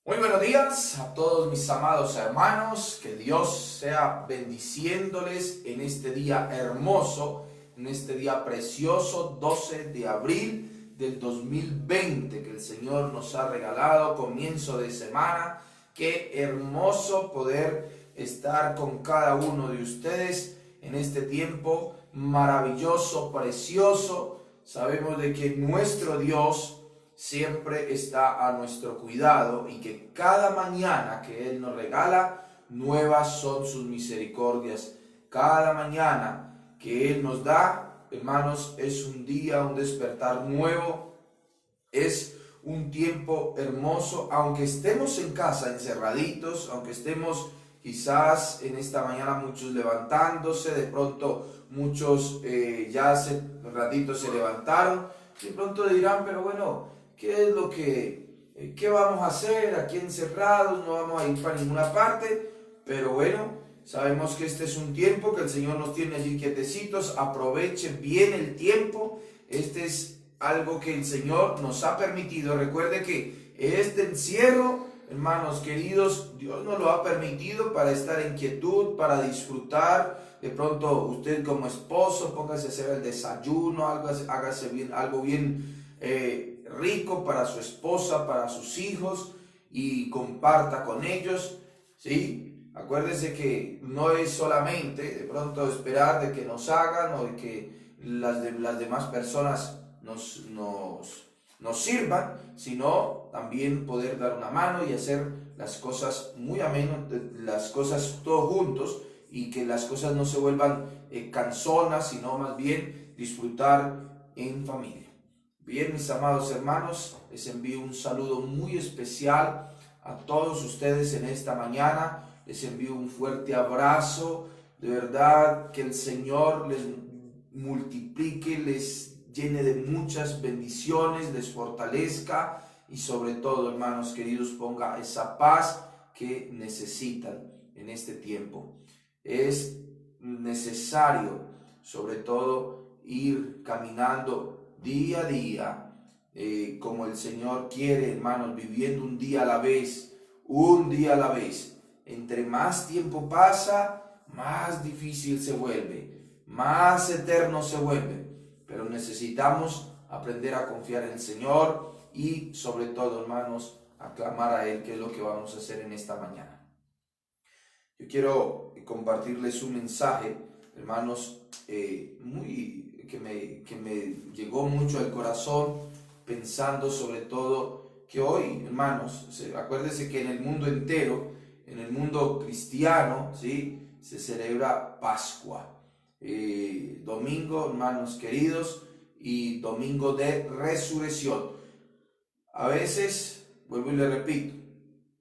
Muy buenos días a todos mis amados hermanos, que Dios sea bendiciéndoles en este día hermoso, en este día precioso, 12 de abril del 2020, que el Señor nos ha regalado, comienzo de semana. Qué hermoso poder estar con cada uno de ustedes en este tiempo maravilloso, precioso. Sabemos de que nuestro Dios siempre está a nuestro cuidado y que cada mañana que Él nos regala, nuevas son sus misericordias. Cada mañana que Él nos da, hermanos, es un día, un despertar nuevo, es un tiempo hermoso, aunque estemos en casa encerraditos, aunque estemos quizás en esta mañana muchos levantándose, de pronto muchos ya hace ratito se levantaron, de pronto dirán, pero bueno, ¿qué es lo qué vamos a hacer aquí encerrados? No vamos a ir para ninguna parte, pero bueno, sabemos que este es un tiempo que el Señor nos tiene allí quietecitos. Aprovechen bien el tiempo. Este es algo que el Señor nos ha permitido. Recuerde que este encierro, hermanos queridos, Dios nos lo ha permitido para estar en quietud, para disfrutar. De pronto usted como esposo, póngase a hacer el desayuno, hágase bien, algo bien rico para su esposa, para sus hijos, y comparta con ellos, ¿sí? Acuérdese que no es solamente de pronto esperar de que nos hagan o de que las demás personas nos sirvan, sino también poder dar una mano y hacer las cosas muy ameno, las cosas todos juntos, y que las cosas no se vuelvan cansonas, sino más bien disfrutar en familia. Bien, mis amados hermanos, les envío un saludo muy especial a todos ustedes en esta mañana. Les envío un fuerte abrazo. De verdad, que el Señor les multiplique, les llene de muchas bendiciones, les fortalezca y sobre todo, hermanos queridos, ponga esa paz que necesitan en este tiempo. Es necesario, sobre todo, ir caminando día a día, como el Señor quiere, hermanos, viviendo un día a la vez, un día a la vez. Entre más tiempo pasa, más difícil se vuelve, más eterno se vuelve, pero necesitamos aprender a confiar en el Señor y sobre todo, hermanos, a clamar a Él, que es lo que vamos a hacer en esta mañana. Yo quiero compartirles un mensaje, hermanos, que me llegó mucho al corazón, pensando sobre todo que hoy, hermanos, acuérdense que en el mundo entero, en el mundo cristiano, ¿sí?, se celebra Pascua. Domingo, hermanos queridos, y domingo de resurrección. A veces, vuelvo y le repito,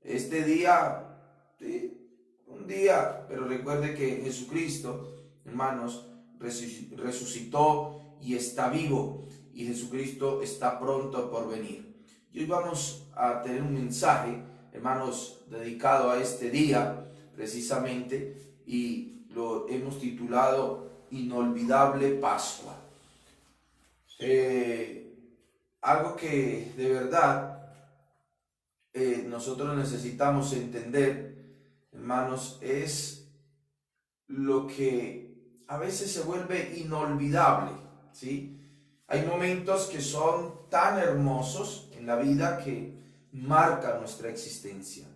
este día, ¿sí?, un día, pero recuerde que Jesucristo, hermanos, resucitó y está vivo, y Jesucristo está pronto por venir. Y hoy vamos a tener un mensaje, hermanos, dedicado a este día precisamente, y lo hemos titulado Inolvidable Pascua. Algo que de verdad nosotros necesitamos entender, hermanos, es lo que a veces se vuelve inolvidable, ¿sí? Hay momentos que son tan hermosos en la vida que marcan nuestra existencia,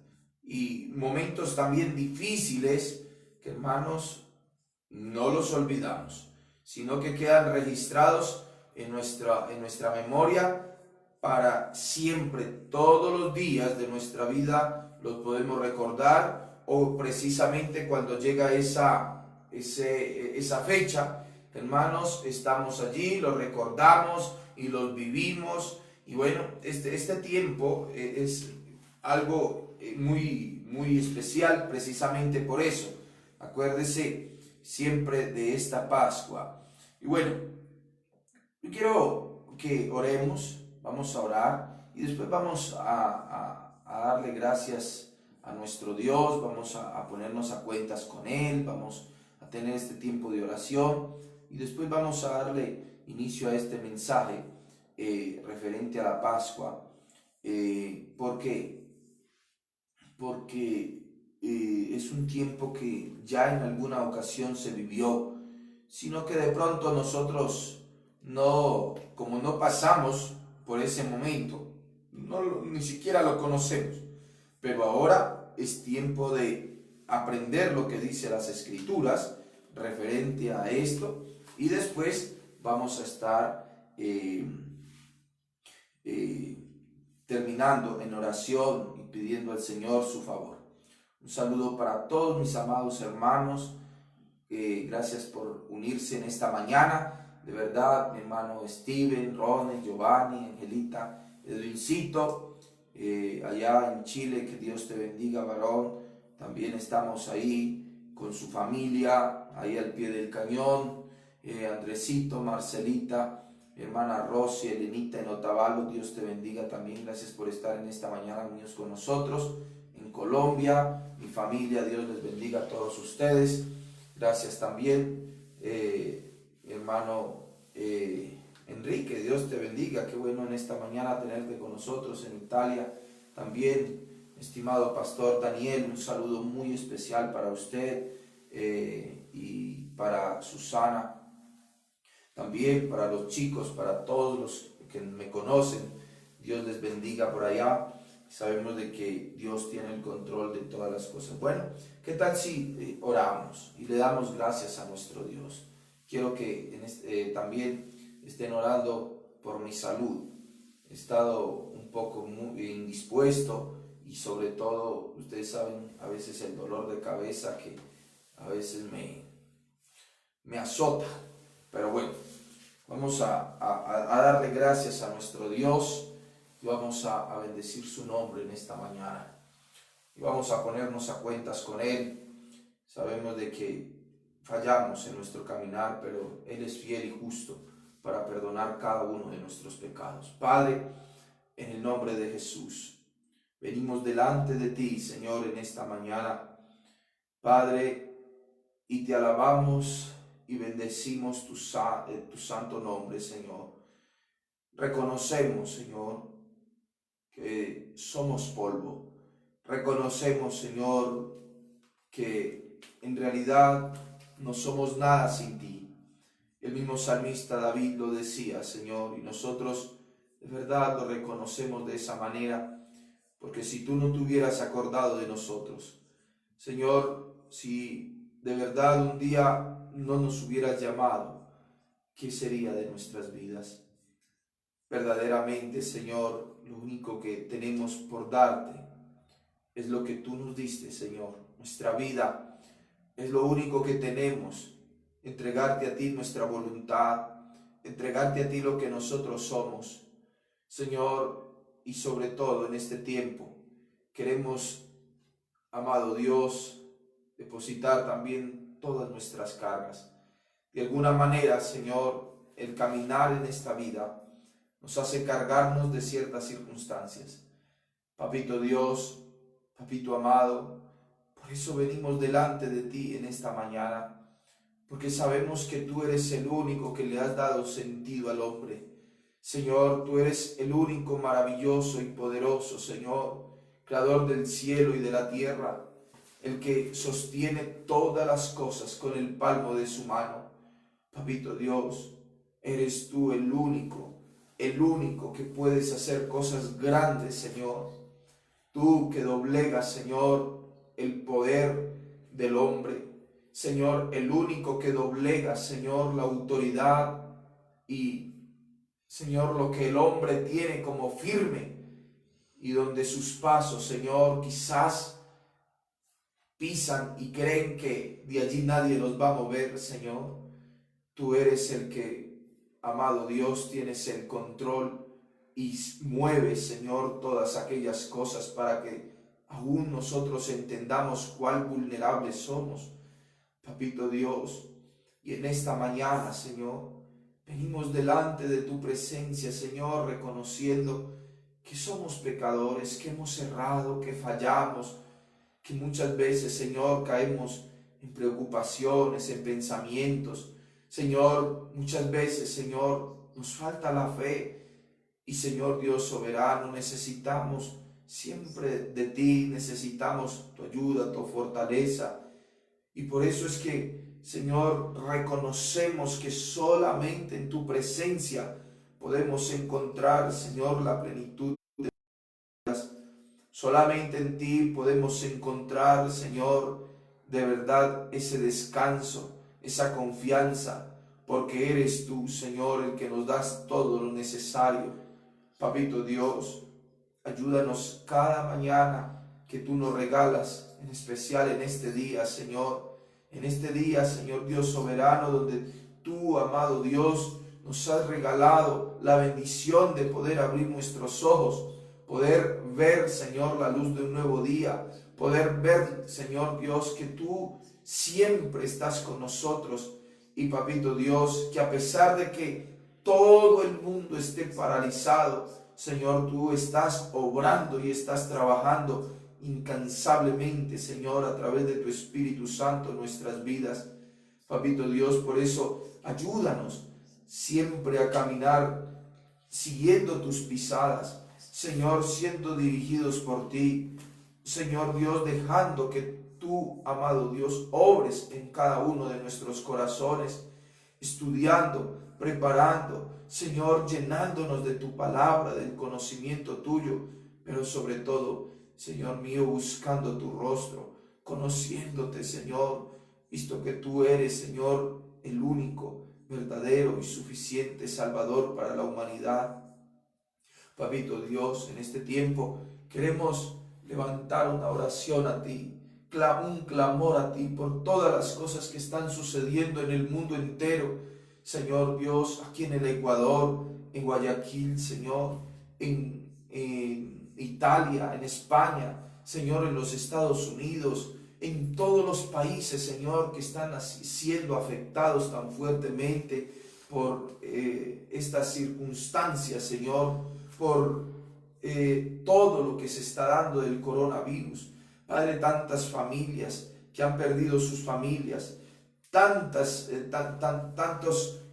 y momentos también difíciles que, hermanos, no los olvidamos, sino que quedan registrados en nuestra memoria para siempre. Todos los días de nuestra vida los podemos recordar, o precisamente cuando llega esa fecha, hermanos, estamos allí, los recordamos y los vivimos. Y bueno, este tiempo es algo muy especial precisamente por eso. Acuérdese siempre de esta Pascua. Y bueno, yo quiero que oremos, vamos a orar y después vamos a darle gracias a nuestro Dios, vamos a ponernos a cuentas con Él, vamos a tener este tiempo de oración y después vamos a darle inicio a este mensaje referente a la Pascua, porque porque es un tiempo que ya en alguna ocasión se vivió, sino que de pronto nosotros no, como no pasamos por ese momento, ni siquiera lo conocemos. Pero ahora es tiempo de aprender lo que dice las Escrituras referente a esto, y después vamos a estar terminando en oración y pidiendo al Señor su favor. Un saludo para todos mis amados hermanos. Gracias por unirse en esta mañana. De verdad, mi hermano Steven, Ronnie, Giovanni, Angelita, Edwincito, allá en Chile, que Dios te bendiga, varón. También estamos ahí con su familia, ahí al pie del cañón. Andresito, Marcelita, mi hermana Rosy, Elenita en Otavalo, Dios te bendiga también. Gracias por estar en esta mañana unidos con nosotros. En Colombia, mi familia, Dios les bendiga a todos ustedes. Gracias también, mi hermano Enrique, Dios te bendiga. Qué bueno en esta mañana tenerte con nosotros en Italia. También, estimado pastor Daniel, un saludo muy especial para usted y para Susana. También para los chicos, para todos los que me conocen, Dios les bendiga por allá. Sabemos de que Dios tiene el control de todas las cosas. Bueno, ¿qué tal si oramos y le damos gracias a nuestro Dios? Quiero que también estén orando por mi salud. He estado un poco muy indispuesto y sobre todo, ustedes saben, a veces el dolor de cabeza que a veces me azota. Pero bueno, vamos a darle gracias a nuestro Dios y vamos a bendecir su nombre en esta mañana. Y vamos a ponernos a cuentas con Él. Sabemos de que fallamos en nuestro caminar, pero Él es fiel y justo para perdonar cada uno de nuestros pecados. Padre, en el nombre de Jesús, venimos delante de ti, Señor, en esta mañana. Padre, y te alabamos y bendecimos tu santo nombre, Señor. Reconocemos, Señor, que somos polvo. Reconocemos, Señor, que en realidad no somos nada sin ti. El mismo salmista David lo decía, Señor, y nosotros de verdad lo reconocemos de esa manera, porque si tú no te hubieras acordado de nosotros, Señor, si de verdad un día no nos hubieras llamado, ¿qué sería de nuestras vidas? Verdaderamente, Señor, lo único que tenemos por darte es lo que tú nos diste, Señor. Nuestra vida es lo único que tenemos. Entregarte a ti nuestra voluntad, entregarte a ti lo que nosotros somos, Señor, y sobre todo en este tiempo queremos, amado Dios, depositar también todas nuestras cargas. De alguna manera, Señor, el caminar en esta vida nos hace cargarnos de ciertas circunstancias. Papito Dios, papito amado, por eso venimos delante de ti en esta mañana, porque sabemos que tú eres el único que le has dado sentido al hombre. Señor, tú eres el único maravilloso y poderoso, Señor, creador del cielo y de la tierra, el que sostiene todas las cosas con el palmo de su mano. Papito Dios, eres tú el único que puedes hacer cosas grandes, Señor. Tú que doblegas, Señor, el poder del hombre. Señor, el único que doblega, Señor, la autoridad y, Señor, lo que el hombre tiene como firme y donde sus pasos, Señor, quizás pisan y creen que de allí nadie los va a mover, Señor. Tú eres el que, amado Dios, tienes el control y mueves, Señor, todas aquellas cosas para que aún nosotros entendamos cuál vulnerables somos, Papito Dios. Y en esta mañana, Señor, venimos delante de tu presencia, Señor, reconociendo que somos pecadores, que hemos errado, que fallamos, que muchas veces, Señor, caemos en preocupaciones, en pensamientos. Señor, muchas veces, Señor, nos falta la fe. Y Señor Dios soberano, necesitamos, siempre de ti necesitamos tu ayuda, tu fortaleza. Y por eso es que, Señor, reconocemos que solamente en tu presencia podemos encontrar, Señor, la plenitud. Solamente en ti podemos encontrar, Señor, de verdad ese descanso, esa confianza, porque eres tú, Señor, el que nos das todo lo necesario. Papito Dios, ayúdanos cada mañana que tú nos regalas, en especial en este día, Señor. En este día, Señor Dios soberano, donde tú, amado Dios, nos has regalado la bendición de poder abrir nuestros ojos, poder ver, Señor, la luz de un nuevo día, poder ver, Señor Dios, que tú siempre estás con nosotros. Y papito Dios, que a pesar de que todo el mundo esté paralizado, Señor, tú estás obrando y estás trabajando incansablemente, Señor, a través de tu Espíritu Santo en nuestras vidas. Papito Dios, por eso ayúdanos siempre a caminar siguiendo tus pisadas, Señor, siendo dirigidos por ti, Señor Dios, dejando que tú, amado Dios, obres en cada uno de nuestros corazones, estudiando, preparando, Señor, llenándonos de tu palabra, del conocimiento tuyo, pero sobre todo, Señor mío, buscando tu rostro, conociéndote, Señor, visto que tú eres, Señor, el único, verdadero y suficiente Salvador para la humanidad. Papito Dios, en este tiempo queremos levantar una oración a ti, un clamor a ti por todas las cosas que están sucediendo en el mundo entero. Señor Dios, aquí en el Ecuador, en Guayaquil, Señor, en Italia, en España, Señor, en los Estados Unidos, en todos los países, Señor, que están siendo afectados tan fuertemente por estas circunstancias, Señor, por todo lo que se está dando del coronavirus. Padre, tantas familias que han perdido sus familias, tantos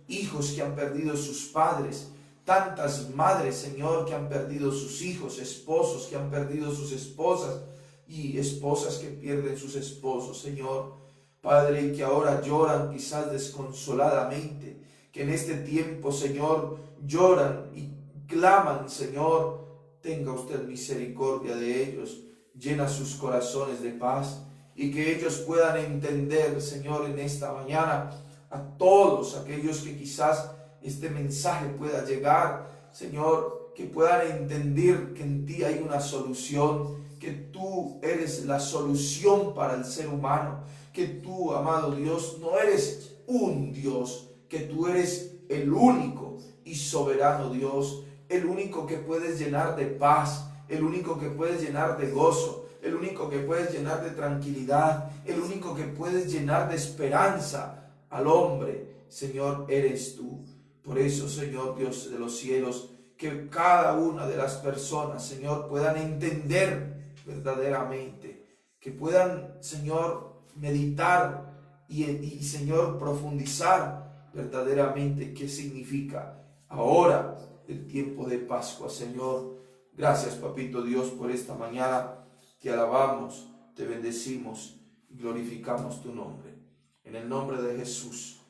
hijos que han perdido sus padres, tantas madres, Señor, que han perdido sus hijos, esposos que han perdido sus esposas y esposas que pierden sus esposos, Señor. Padre, y que ahora lloran quizás desconsoladamente, que en este tiempo, Señor, lloran y claman, Señor, tenga usted misericordia de ellos, llena sus corazones de paz y que ellos puedan entender, Señor, en esta mañana, a todos aquellos que quizás este mensaje pueda llegar, Señor, que puedan entender que en ti hay una solución, que tú eres la solución para el ser humano, que tú, amado Dios, no eres un Dios, que tú eres el único y soberano Dios, el único que puedes llenar de paz, el único que puedes llenar de gozo, el único que puedes llenar de tranquilidad, el único que puedes llenar de esperanza al hombre. Señor, eres tú. Por eso, Señor Dios de los cielos, que cada una de las personas, Señor, puedan entender verdaderamente, que puedan, Señor, meditar y Señor, profundizar verdaderamente qué significa ahora el tiempo de Pascua, Señor. Gracias, Papito Dios, por esta mañana. Te alabamos, te bendecimos y glorificamos tu nombre. En el nombre de Jesús.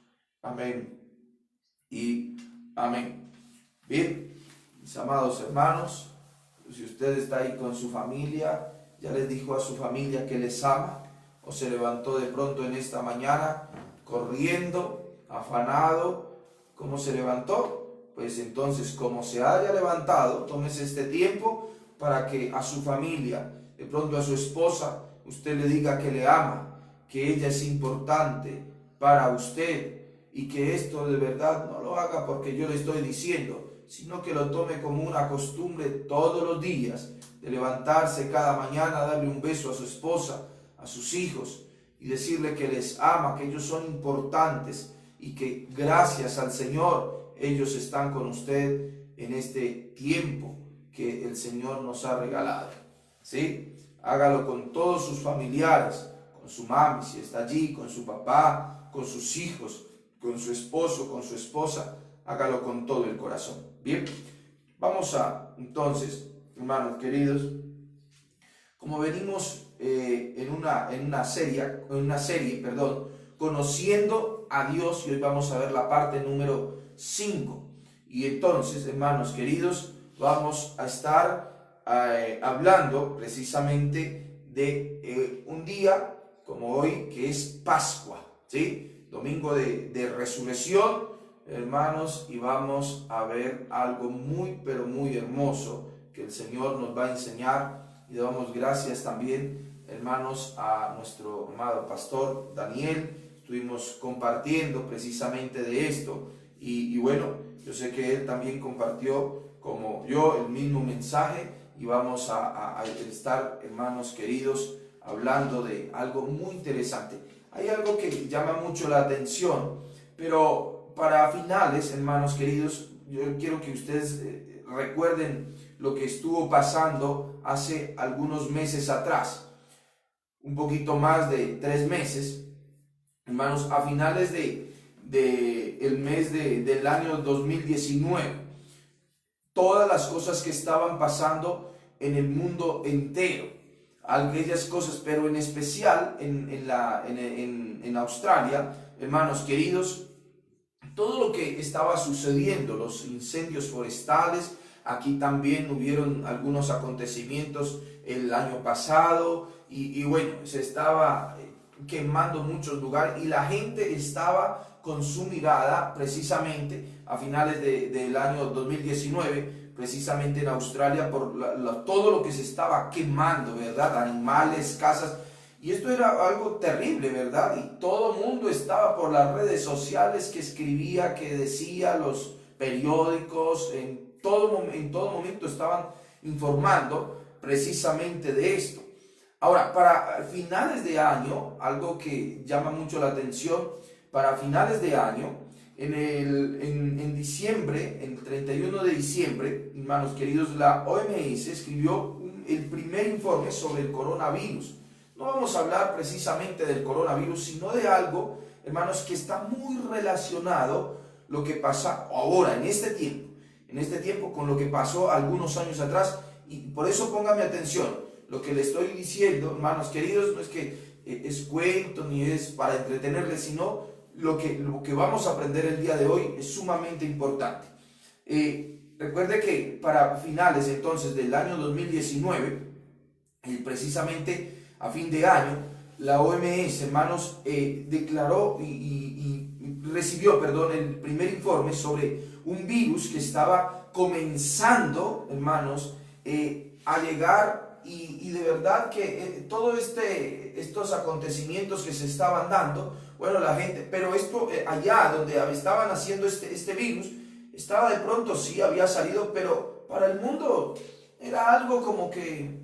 Amén y amén. Bien, mis amados hermanos, si usted está ahí con su familia, ya les dijo a su familia que les ama, o se levantó de pronto en esta mañana corriendo, afanado, ¿cómo se levantó? Pues entonces, como se haya levantado, tómese este tiempo para que a su familia, de pronto a su esposa, usted le diga que le ama, que ella es importante para usted y que esto de verdad no lo haga porque yo le estoy diciendo, sino que lo tome como una costumbre todos los días, de levantarse cada mañana, darle un beso a su esposa, a sus hijos y decirle que les ama, que ellos son importantes y que gracias al Señor ellos están con usted en este tiempo que el Señor nos ha regalado. ¿Sí? Hágalo con todos sus familiares, con su mami si está allí, con su papá, con sus hijos, con su esposo, con su esposa. Hágalo con todo el corazón. Bien, vamos a entonces, hermanos queridos, como venimos en una serie, conociendo a Dios, y hoy vamos a ver la parte número 5. Y entonces, hermanos queridos, vamos a estar hablando precisamente de un día como hoy, que es Pascua, ¿sí? Domingo de Resurrección, hermanos, y vamos a ver algo muy, pero muy hermoso que el Señor nos va a enseñar. Y le damos gracias también, hermanos, a nuestro amado pastor Daniel. Estuvimos compartiendo precisamente de esto, y bueno, yo sé que él también compartió como yo el mismo mensaje, y vamos a estar, hermanos queridos, hablando de algo muy interesante. Hay algo que llama mucho la atención, pero para finales, hermanos queridos, yo quiero que ustedes recuerden lo que estuvo pasando hace algunos meses atrás, un poquito más de 3 meses, hermanos, a finales el mes del año 2019, todas las cosas que estaban pasando en el mundo entero, aquellas cosas, pero en especial en Australia, hermanos queridos, todo lo que estaba sucediendo, los incendios forestales. Aquí también hubieron algunos acontecimientos el año pasado, y bueno, se estaba quemando muchos lugares, y la gente estaba con su mirada precisamente a finales del año 2019, precisamente en Australia, por todo lo que se estaba quemando, ¿verdad? Animales, casas. Y esto era algo terrible, ¿verdad? Y todo el mundo estaba por las redes sociales, que escribía, que decía, los periódicos, en todo momento estaban informando precisamente de esto. Ahora, para finales de año, algo que llama mucho la atención, para finales de año, en diciembre, el 31 de diciembre, hermanos queridos, la OMS escribió el primer informe sobre el coronavirus. No vamos a hablar precisamente del coronavirus, sino de algo, hermanos, que está muy relacionado lo que pasa ahora, en este tiempo, con lo que pasó algunos años atrás. Y por eso póngame atención, lo que le estoy diciendo, hermanos queridos, no es que es cuento ni es para entretenerles, sino lo que vamos a aprender el día de hoy es sumamente importante. Recuerde que para finales entonces del año 2019, precisamente a fin de año, la OMS, hermanos, declaró y recibió, el primer informe sobre un virus que estaba comenzando, hermanos, a llegar, y de verdad que todos estos acontecimientos que se estaban dando, bueno, la gente, pero esto allá donde estaban haciendo este virus, estaba de pronto, sí, había salido, pero para el mundo era algo como que,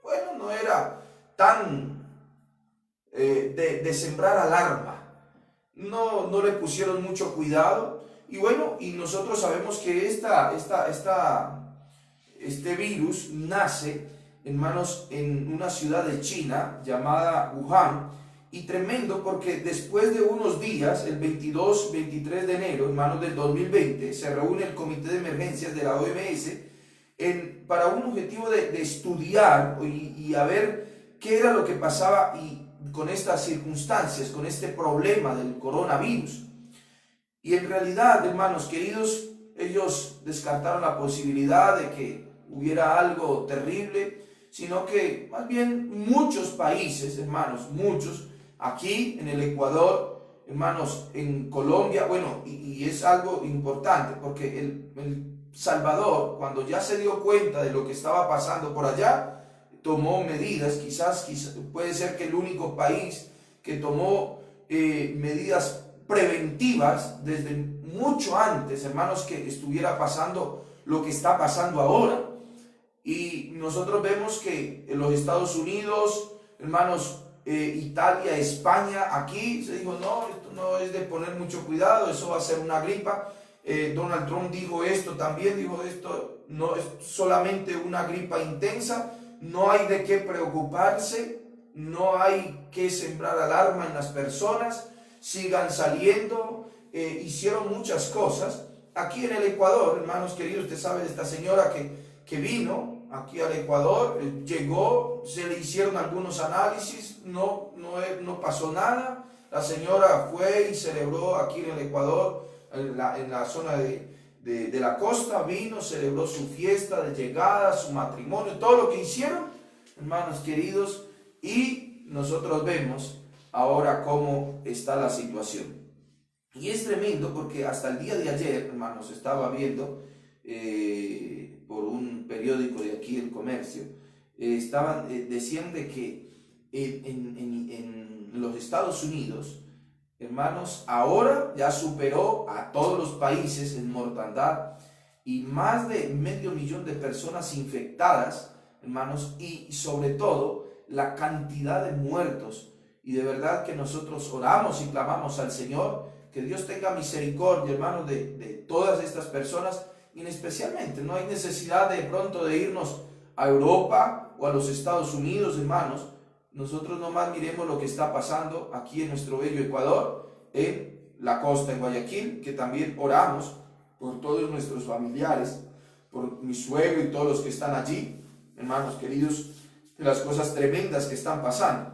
bueno, no era tan de sembrar alarma, no le pusieron mucho cuidado. Y bueno, y nosotros sabemos que este virus nace, hermanos, en una ciudad de China llamada Wuhan. Y tremendo, porque después de unos días, el 22-23 de enero, hermanos, del 2020, se reúne el Comité de Emergencias de la OMS para un objetivo de estudiar y a ver qué era lo que pasaba y con estas circunstancias, con este problema del coronavirus. Y en realidad, hermanos queridos, ellos descartaron la posibilidad de que hubiera algo terrible, sino que más bien muchos países, hermanos, muchos, aquí en el Ecuador, hermanos, en Colombia, bueno, y es algo importante, porque el Salvador, cuando ya se dio cuenta de lo que estaba pasando por allá, tomó medidas. Quizás puede ser que el único país que tomó medidas preventivas desde mucho antes, hermanos, que estuviera pasando lo que está pasando ahora. Y nosotros vemos que en los Estados Unidos, hermanos, Italia, España, aquí se dijo, no, esto no es de poner mucho cuidado, eso va a ser una gripa. Donald Trump dijo esto, también dijo esto, no es solamente una gripa intensa, no hay de qué preocuparse, no hay que sembrar alarma en las personas, sigan saliendo. Hicieron muchas cosas. Aquí en el Ecuador, hermanos queridos, usted sabe de esta señora que vino aquí al Ecuador, llegó, se le hicieron algunos análisis, no pasó nada. La señora fue y celebró aquí en el Ecuador, en la zona de la costa, vino, celebró su fiesta de llegada, su matrimonio, todo lo que hicieron, hermanos queridos, y nosotros vemos ahora cómo está la situación. Y es tremendo porque hasta el día de ayer, hermanos, estaba viendo por un periódico de aquí, El Comercio, decían de que en los Estados Unidos, hermanos, ahora ya superó a todos los países en mortandad y más de 500.000 de personas infectadas, hermanos, y sobre todo la cantidad de muertos. Y de verdad que nosotros oramos y clamamos al Señor que Dios tenga misericordia, hermanos, de todas estas personas, y especialmente no hay necesidad de pronto de irnos a Europa o a los Estados Unidos, hermanos. Nosotros nomás miremos lo que está pasando aquí en nuestro bello Ecuador, en la costa, en Guayaquil, que también oramos por todos nuestros familiares, por mi suegro y todos los que están allí, hermanos queridos, de las cosas tremendas que están pasando.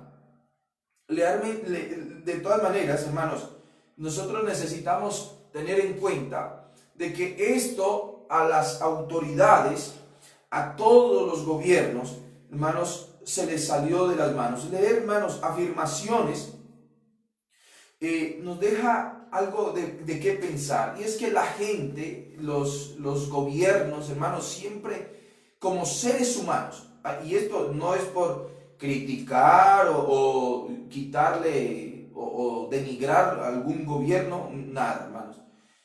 De todas maneras, hermanos, nosotros necesitamos tener en cuenta de que esto a las autoridades, a todos los gobiernos, hermanos, se les salió de las manos. Leer, hermanos, afirmaciones nos deja algo de qué pensar. Y es que la gente, los gobiernos, hermanos, siempre como seres humanos, y esto no es por criticar o quitarle o denigrar a algún gobierno, nada, hermanos,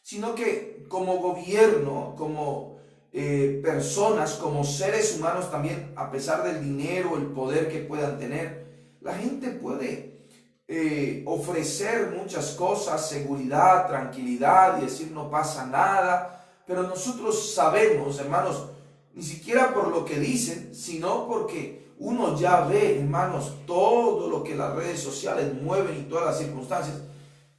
sino que como gobierno, como personas, como seres humanos también, a pesar del dinero, el poder que puedan tener, la gente puede ofrecer muchas cosas, seguridad, tranquilidad y decir no pasa nada, pero nosotros sabemos, hermanos, ni siquiera por lo que dicen, sino porque uno ya ve, hermanos, todo lo que las redes sociales mueven y todas las circunstancias,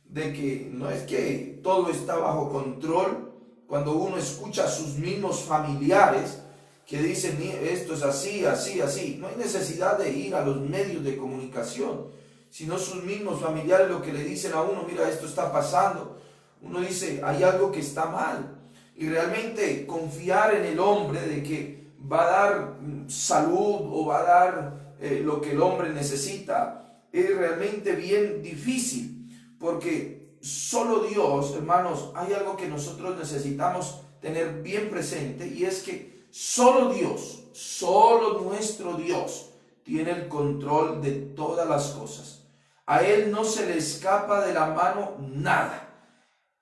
de que no es que todo está bajo control. Cuando uno escucha a sus mismos familiares que dicen esto es así, así, así, no hay necesidad de ir a los medios de comunicación, sino sus mismos familiares lo que le dicen a uno, mira, esto está pasando. Uno dice, hay algo que está mal. Y realmente confiar en el hombre de que va a dar salud o va a dar lo que el hombre necesita es realmente bien difícil. Porque solo Dios, hermanos, hay algo que nosotros necesitamos tener bien presente, y es que solo Dios, solo nuestro Dios tiene el control de todas las cosas. A Él no se le escapa de la mano nada.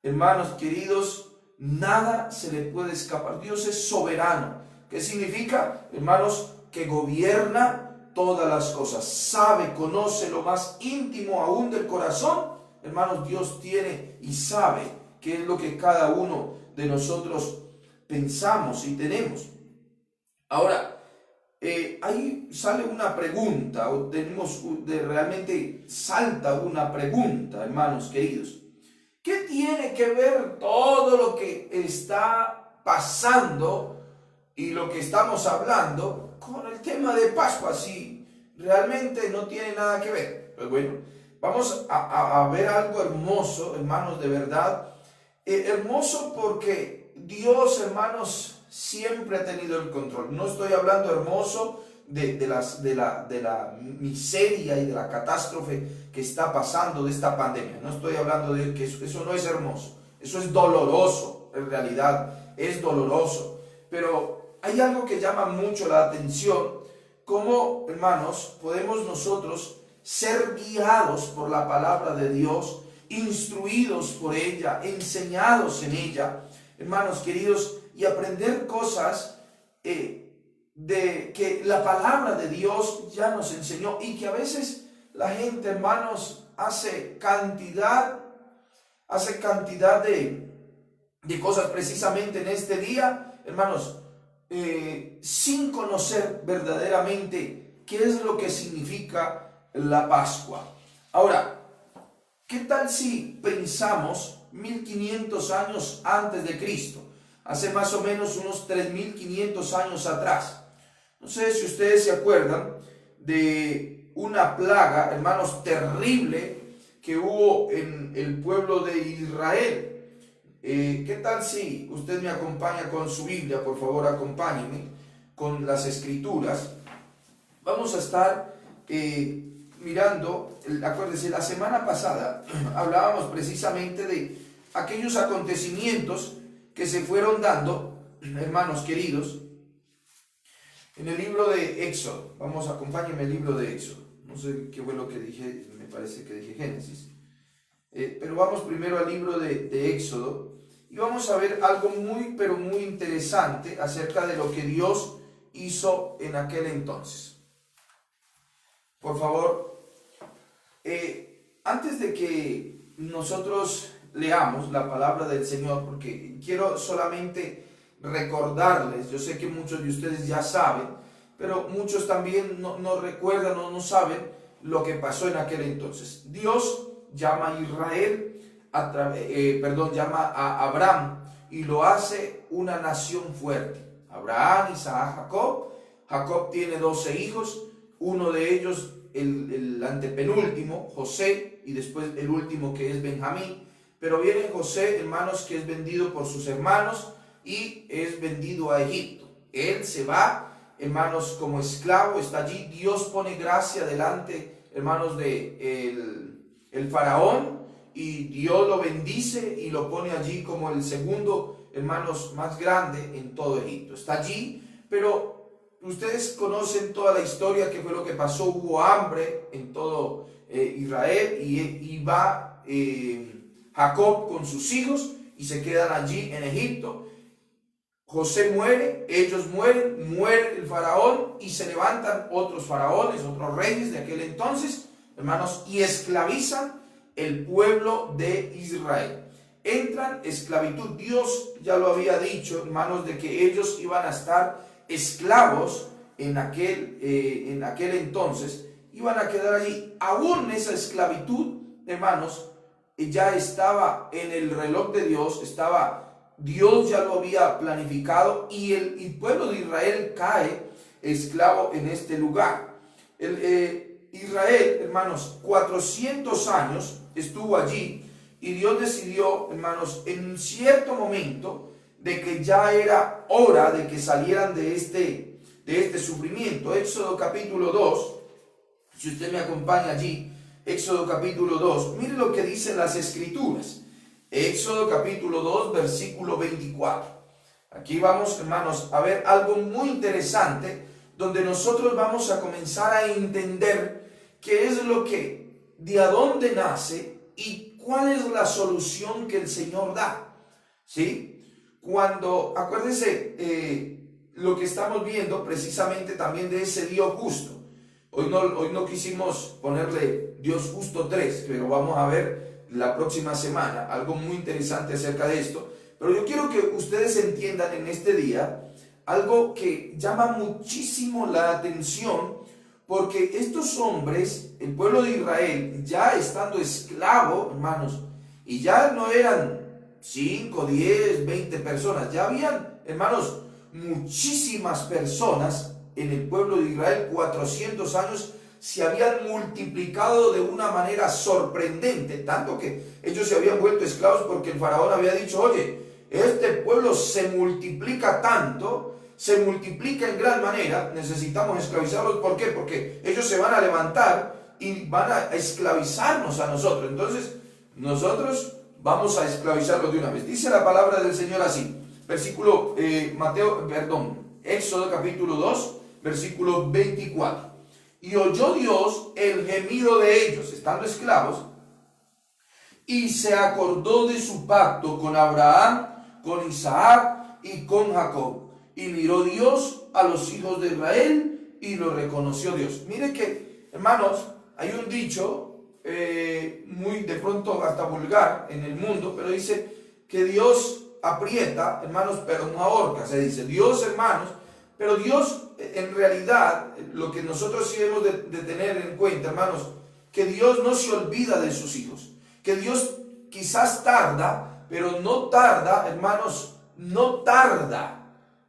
Hermanos queridos, nada se le puede escapar. Dios es soberano. ¿Qué significa? Hermanos, que gobierna todas las cosas, sabe, conoce lo más íntimo aún del corazón. Hermanos, Dios tiene y sabe qué es lo que cada uno de nosotros pensamos y tenemos. Ahora, ahí sale una pregunta, o realmente salta una pregunta, hermanos queridos. ¿Qué tiene que ver todo lo que está pasando y lo que estamos hablando con el tema de Pascua? Si realmente no tiene nada que ver. Pues bueno, vamos a ver algo hermoso, hermanos, de verdad. Hermoso porque Dios, hermanos, siempre ha tenido el control. No estoy hablando, hermoso, de la miseria y de la catástrofe que está pasando, de esta pandemia. No estoy hablando de que eso no es hermoso. Eso es doloroso, en realidad es doloroso. Pero hay algo que llama mucho la atención. Cómo, hermanos, podemos nosotros ser guiados por la palabra de Dios, instruidos por ella, enseñados en ella, hermanos queridos, y aprender cosas de que la palabra de Dios ya nos enseñó, y que a veces la gente, hermanos, hace cantidad de cosas precisamente en este día, hermanos, sin conocer verdaderamente qué es lo que significa la Pascua. Ahora, ¿qué tal si pensamos 1500 años antes de Cristo? Hace más o menos unos 3500 años atrás. No sé si ustedes se acuerdan de una plaga, hermanos, terrible que hubo en el pueblo de Israel. ¿Qué tal si usted me acompaña con su Biblia? Por favor, acompáñeme con las Escrituras. Vamos a estar mirando, acuérdense, la semana pasada hablábamos precisamente de aquellos acontecimientos que se fueron dando, hermanos queridos, en el libro de Éxodo. Vamos, acompáñenme el libro de Éxodo. No sé qué fue lo que dije, me parece que dije Génesis. Pero vamos primero al libro de Éxodo y vamos a ver algo muy, pero muy interesante acerca de lo que Dios hizo en aquel entonces. Por favor, antes de que nosotros leamos la palabra del Señor, porque quiero solamente recordarles, yo sé que muchos de ustedes ya saben, pero muchos también no recuerdan o no saben lo que pasó en aquel entonces. Dios llama a Israel, llama a Abraham y lo hace una nación fuerte. Abraham, Isaac, Jacob. Jacob tiene 12 hijos, uno de ellos, el antepenúltimo, José, y después el último que es Benjamín. Pero viene José, hermanos, que es vendido por sus hermanos y es vendido a Egipto. Él se va, hermanos, como esclavo, está allí. Dios pone gracia delante, hermanos, de el faraón, y Dios lo bendice y lo pone allí como el segundo, hermanos, más grande en todo Egipto. Está allí, pero ustedes conocen toda la historia, que fue lo que pasó. Hubo hambre en todo Israel y va Jacob con sus hijos y se quedan allí en Egipto. José muere, ellos mueren, muere el faraón y se levantan otros faraones, otros reyes de aquel entonces, hermanos, y esclavizan el pueblo de Israel. Entran esclavitud. Dios ya lo había dicho, hermanos, de que ellos iban a estar esclavos en aquel entonces, iban a quedar allí. Aún esa esclavitud, hermanos, ya estaba en el reloj de Dios, Dios ya lo había planificado, y el pueblo de Israel cae esclavo en este lugar. Israel, hermanos, 400 años estuvo allí, y Dios decidió, hermanos, en un cierto momento, de que ya era hora de que salieran de este sufrimiento. Éxodo capítulo 2, si usted me acompaña allí, Éxodo capítulo 2, mire lo que dicen las Escrituras. Éxodo capítulo 2, versículo 24. Aquí vamos, hermanos, a ver algo muy interesante, donde nosotros vamos a comenzar a entender qué es lo que, de a dónde nace y cuál es la solución que el Señor da. ¿Sí? Cuando, acuérdense, lo que estamos viendo precisamente también de ese Dios justo. Hoy no quisimos ponerle Dios justo 3, pero vamos a ver la próxima semana algo muy interesante acerca de esto. Pero yo quiero que ustedes entiendan en este día algo que llama muchísimo la atención, porque estos hombres, el pueblo de Israel, ya estando esclavo, hermanos, y ya no eran 5, 10, 20 personas, ya habían, hermanos, muchísimas personas en el pueblo de Israel. 400 años se habían multiplicado de una manera sorprendente, tanto que ellos se habían vuelto esclavos porque el faraón había dicho: oye, este pueblo se multiplica tanto, se multiplica en gran manera, necesitamos esclavizarlos. ¿Por qué? Porque ellos se van a levantar y van a esclavizarnos a nosotros. Entonces, nosotros vamos a esclavizarlos de una vez. Dice la palabra del Señor así, Éxodo capítulo 2, versículo 24. Y oyó Dios el gemido de ellos, estando esclavos, y se acordó de su pacto con Abraham, con Isaac y con Jacob. Y miró Dios a los hijos de Israel y lo reconoció Dios. Mire que, hermanos, hay un dicho muy de pronto hasta vulgar en el mundo, pero dice que Dios aprieta, hermanos, pero no ahorca. Se dice Dios, hermanos, pero Dios, en realidad, lo que nosotros sí debemos de tener en cuenta, hermanos, que Dios no se olvida de sus hijos, que Dios quizás tarda, pero no tarda, hermanos, no tarda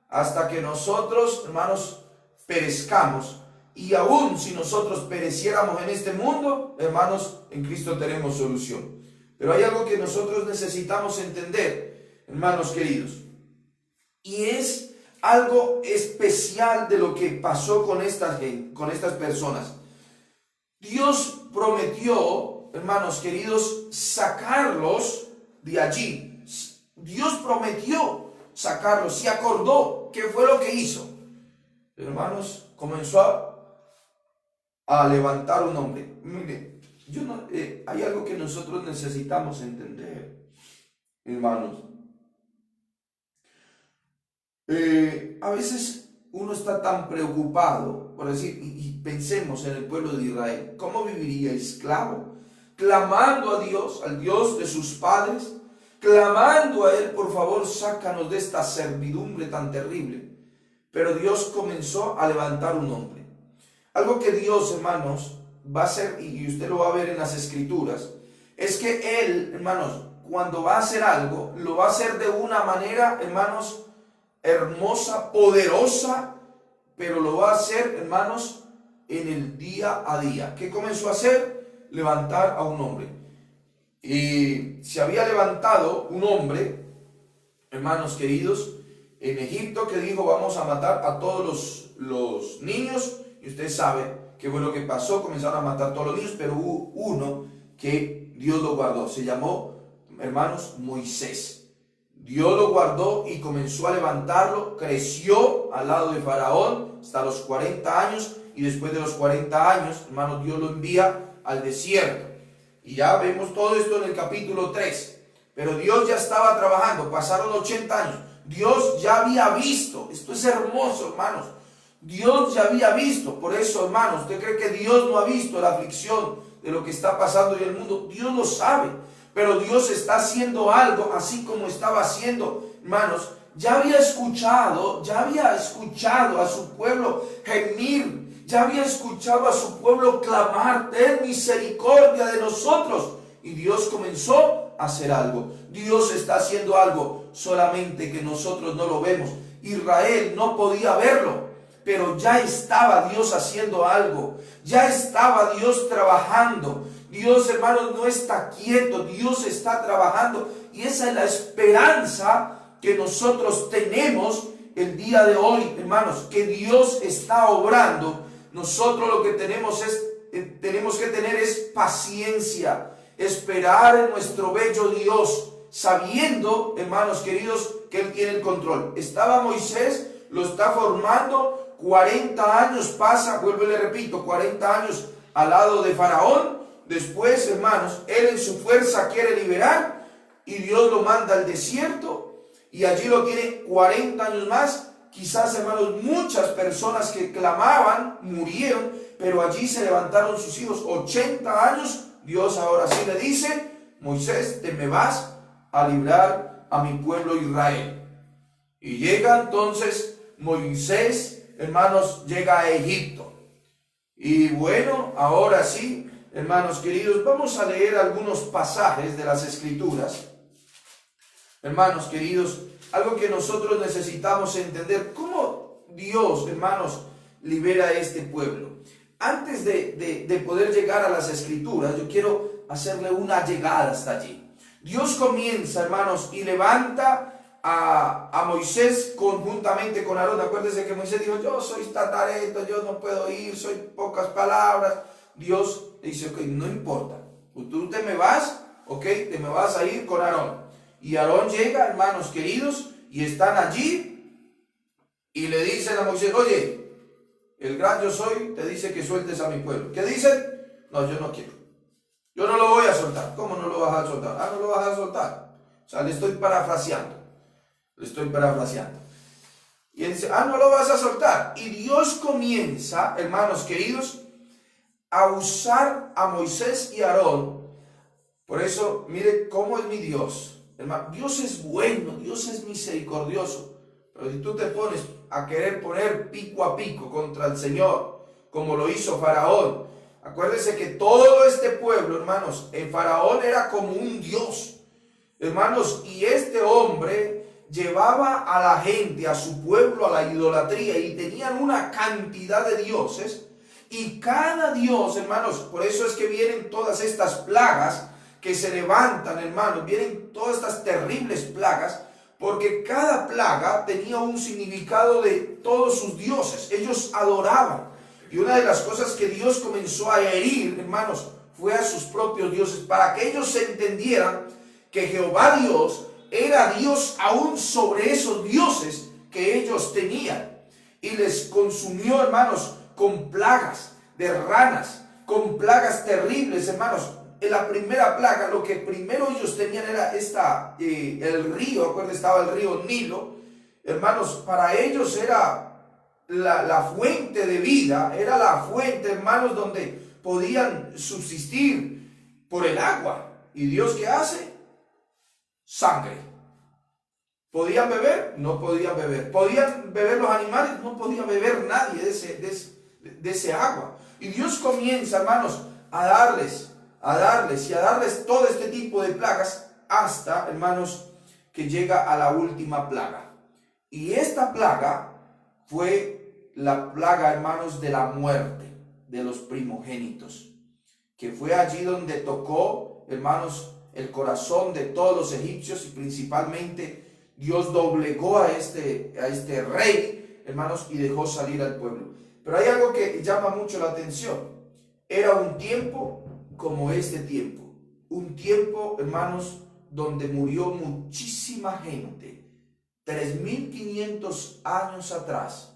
hasta que nosotros, hermanos, perezcamos. Y aún si nosotros pereciéramos en este mundo, hermanos, en Cristo tenemos solución. Pero hay algo que nosotros necesitamos entender, hermanos queridos, y es algo especial de lo que pasó con estas personas. Dios prometió, hermanos queridos, sacarlos de allí. Dios prometió sacarlos, se acordó. ¿Qué fue lo que hizo? Hermanos, comenzó a levantar un hombre. Mire, hay algo que nosotros necesitamos entender, hermanos. A veces uno está tan preocupado, por decir, y pensemos en el pueblo de Israel, ¿cómo viviría esclavo? Clamando a Dios, al Dios de sus padres, clamando a Él, por favor, sácanos de esta servidumbre tan terrible. Pero Dios comenzó a levantar un hombre. Algo que Dios, hermanos, va a hacer, y usted lo va a ver en las Escrituras, es que Él, hermanos, cuando va a hacer algo, lo va a hacer de una manera, hermanos, hermosa, poderosa, pero lo va a hacer, hermanos, en el día a día. ¿Qué comenzó a hacer? Levantar a un hombre. Y se había levantado un hombre, hermanos queridos, en Egipto, que dijo: vamos a matar a todos los niños. Y usted sabe qué fue lo que pasó. Comenzaron a matar a todos los niños, pero hubo uno que Dios lo guardó. Se llamó, hermanos, Moisés. Dios lo guardó y comenzó a levantarlo. Creció al lado de Faraón hasta los 40 años. Y después de los 40 años, hermanos, Dios lo envía al desierto. Y ya vemos todo esto en el capítulo 3. Pero Dios ya estaba trabajando. Pasaron 80 años. Dios ya había visto. Esto es hermoso, hermanos. Dios ya había visto. Por eso, hermanos, ¿usted cree que Dios no ha visto la aflicción de lo que está pasando en el mundo? Dios lo sabe. Pero Dios está haciendo algo, así como estaba haciendo, hermanos. Ya había escuchado a su pueblo gemir. Ya había escuchado a su pueblo clamar: ten misericordia de nosotros. Y Dios comenzó a hacer algo. Dios está haciendo algo, solamente que nosotros no lo vemos. Israel no podía verlo, pero ya estaba Dios haciendo algo. Ya estaba Dios trabajando. Dios, hermanos, no está quieto. Dios está trabajando. Y esa es la esperanza que nosotros tenemos el día de hoy, hermanos, que Dios está obrando. Nosotros lo que tenemos que tener es paciencia, esperar en nuestro bello Dios, sabiendo, hermanos queridos, que Él tiene el control. Estaba Moisés, lo está formando, 40 años pasa, vuelvo y le repito, 40 años al lado de Faraón. Después, hermanos, él en su fuerza quiere liberar y Dios lo manda al desierto y allí lo tiene 40 años más. Quizás, hermanos, muchas personas que clamaban murieron, pero allí se levantaron sus hijos. 80 años, Dios ahora sí le dice: Moisés, te me vas a librar a mi pueblo Israel. Y llega entonces Moisés, hermanos, llega a Egipto. Y bueno, ahora sí, hermanos queridos, vamos a leer algunos pasajes de las Escrituras. Hermanos queridos, algo que nosotros necesitamos entender: cómo Dios, hermanos, libera a este pueblo. Antes de poder llegar a las Escrituras, yo quiero hacerle una llegada hasta allí. Dios comienza, hermanos, y levanta a Moisés conjuntamente con Aarón. Acuérdense que Moisés dijo: yo soy tatareto, yo no puedo ir, soy pocas palabras. Dios dice: ok, no importa, tú te me vas, ok, te me vas a ir con Aarón. Y Aarón llega, hermanos queridos, y están allí y le dicen a Moisés: oye, el gran yo soy te dice que sueltes a mi pueblo. ¿Qué dicen? No, yo no quiero, yo no lo voy a soltar. ¿Cómo no lo vas a soltar? Ah, no lo vas a soltar. O sea, le estoy parafraseando. Y él dice: ah, no lo vas a soltar. Y Dios comienza, hermanos queridos, a usar a Moisés y a Aarón. Por eso, mire cómo es mi Dios. Hermano, Dios es bueno, Dios es misericordioso. Pero si tú te pones a querer poner pico a pico contra el Señor, como lo hizo Faraón, acuérdense que todo este pueblo, hermanos, en Faraón era como un dios, hermanos, y este hombre llevaba a la gente, a su pueblo, a la idolatría, y tenían una cantidad de dioses, y cada dios, hermanos, por eso es que vienen todas estas plagas que se levantan, hermanos, vienen todas estas terribles plagas, porque cada plaga tenía un significado de todos sus dioses. Ellos adoraban. Y una de las cosas que Dios comenzó a herir, hermanos, fue a sus propios dioses, para que ellos se entendieran que Jehová Dios era Dios aún sobre esos dioses que ellos tenían. Y les consumió, hermanos, con plagas de ranas, con plagas terribles, hermanos. En la primera plaga, lo que primero ellos tenían era el río, acuérdense, estaba el río Nilo. Hermanos, para ellos era la fuente de vida, era la fuente, hermanos, donde podían subsistir por el agua. ¿Y Dios qué hace? Sangre. ¿Podían beber? No podían beber. ¿Podían beber los animales? No podía beber nadie de ese agua. Y Dios comienza, hermanos, a darles todo este tipo de plagas hasta, hermanos, que llega a la última plaga. Y esta plaga fue la plaga, hermanos, de la muerte de los primogénitos, que fue allí donde tocó, hermanos, el corazón de todos los egipcios, y principalmente Dios doblegó a este rey, hermanos, y dejó salir al pueblo. Pero hay algo que llama mucho la atención. Era un tiempo como este tiempo, un tiempo, hermanos, donde murió muchísima gente. 3500 años atrás,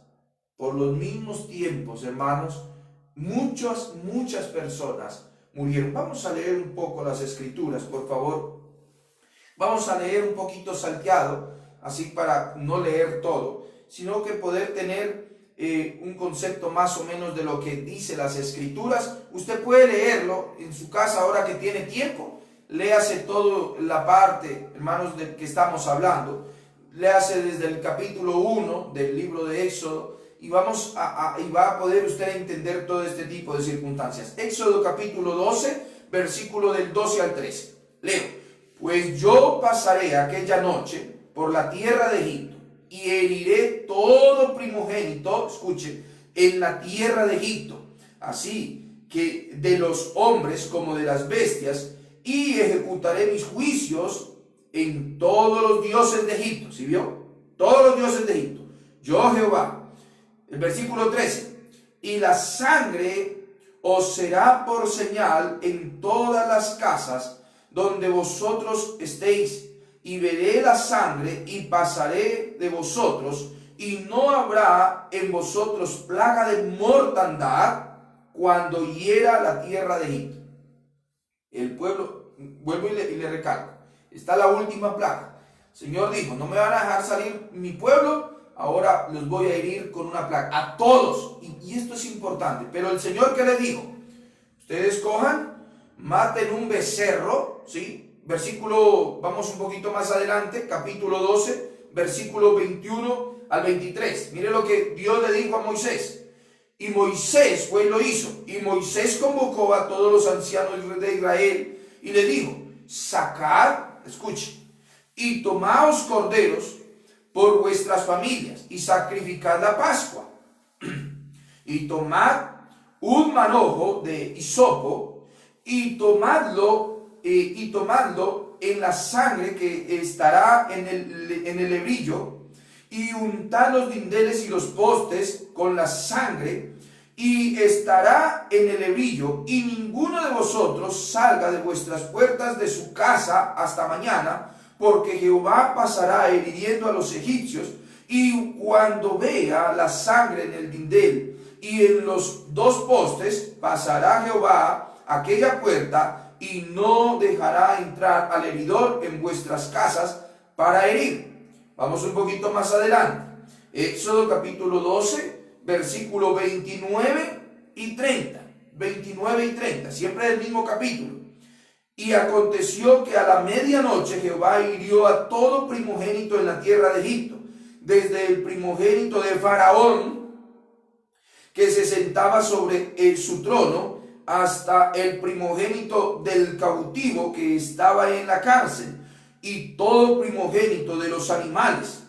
por los mismos tiempos, hermanos, muchas personas murieron. Vamos a leer un poco las escrituras, por favor. Vamos a leer un poquito salteado, así para no leer todo, sino que poder tener un concepto más o menos de lo que dice las escrituras. Usted puede leerlo en su casa ahora que tiene tiempo. Léase toda la parte, hermanos, de que estamos hablando. Léase desde el capítulo 1 del libro de Éxodo, y va a poder usted entender todo este tipo de circunstancias. Éxodo capítulo 12, versículo del 12 al 13. Leo: pues yo pasaré aquella noche por la tierra de Egipto, y heriré todo primogénito, escuche, en la tierra de Egipto, así que de los hombres como de las bestias, y ejecutaré mis juicios en todos los dioses de Egipto. ¿Sí vio? Todos los dioses de Egipto. Yo, Jehová. El versículo 13. Y la sangre os será por señal en todas las casas donde vosotros estéis, y veré la sangre y pasaré de vosotros, y no habrá en vosotros plaga de mortandad cuando hiera la tierra de Egipto. El pueblo, vuelvo y le recalco, está la última plaga. El Señor dijo: no me van a dejar salir mi pueblo, ahora los voy a herir con una plaga, a todos. Y esto es importante. Pero el Señor, ¿qué le dijo? Ustedes cojan, maten un becerro, ¿sí? Versículo, vamos un poquito más adelante, capítulo 12, versículo 21 al 23. Mire lo que Dios le dijo a Moisés. Y Moisés fue y lo hizo. Y Moisés convocó a todos los ancianos de Israel y le dijo: sacad, escuche, y tomaos corderos por vuestras familias y sacrificad la Pascua. Y tomad un manojo de hisopo y tomadlo en la sangre que estará en el lebrillo, y untad los dinteles y los postes con la sangre, y estará en el lebrillo, y ninguno de vosotros salga de vuestras puertas de su casa hasta mañana, porque Jehová pasará hiriendo a los egipcios. Y cuando vea la sangre en el dintel y en los dos postes, pasará Jehová aquella puerta, y no dejará entrar al heridor en vuestras casas para herir. Vamos un poquito más adelante. Éxodo capítulo 12, versículo 29 y 30. 29 y 30, siempre del mismo capítulo. Y aconteció que a la medianoche Jehová hirió a todo primogénito en la tierra de Egipto, desde el primogénito de Faraón, que se sentaba sobre su trono, hasta el primogénito del cautivo que estaba en la cárcel. y todo primogénito de los animales.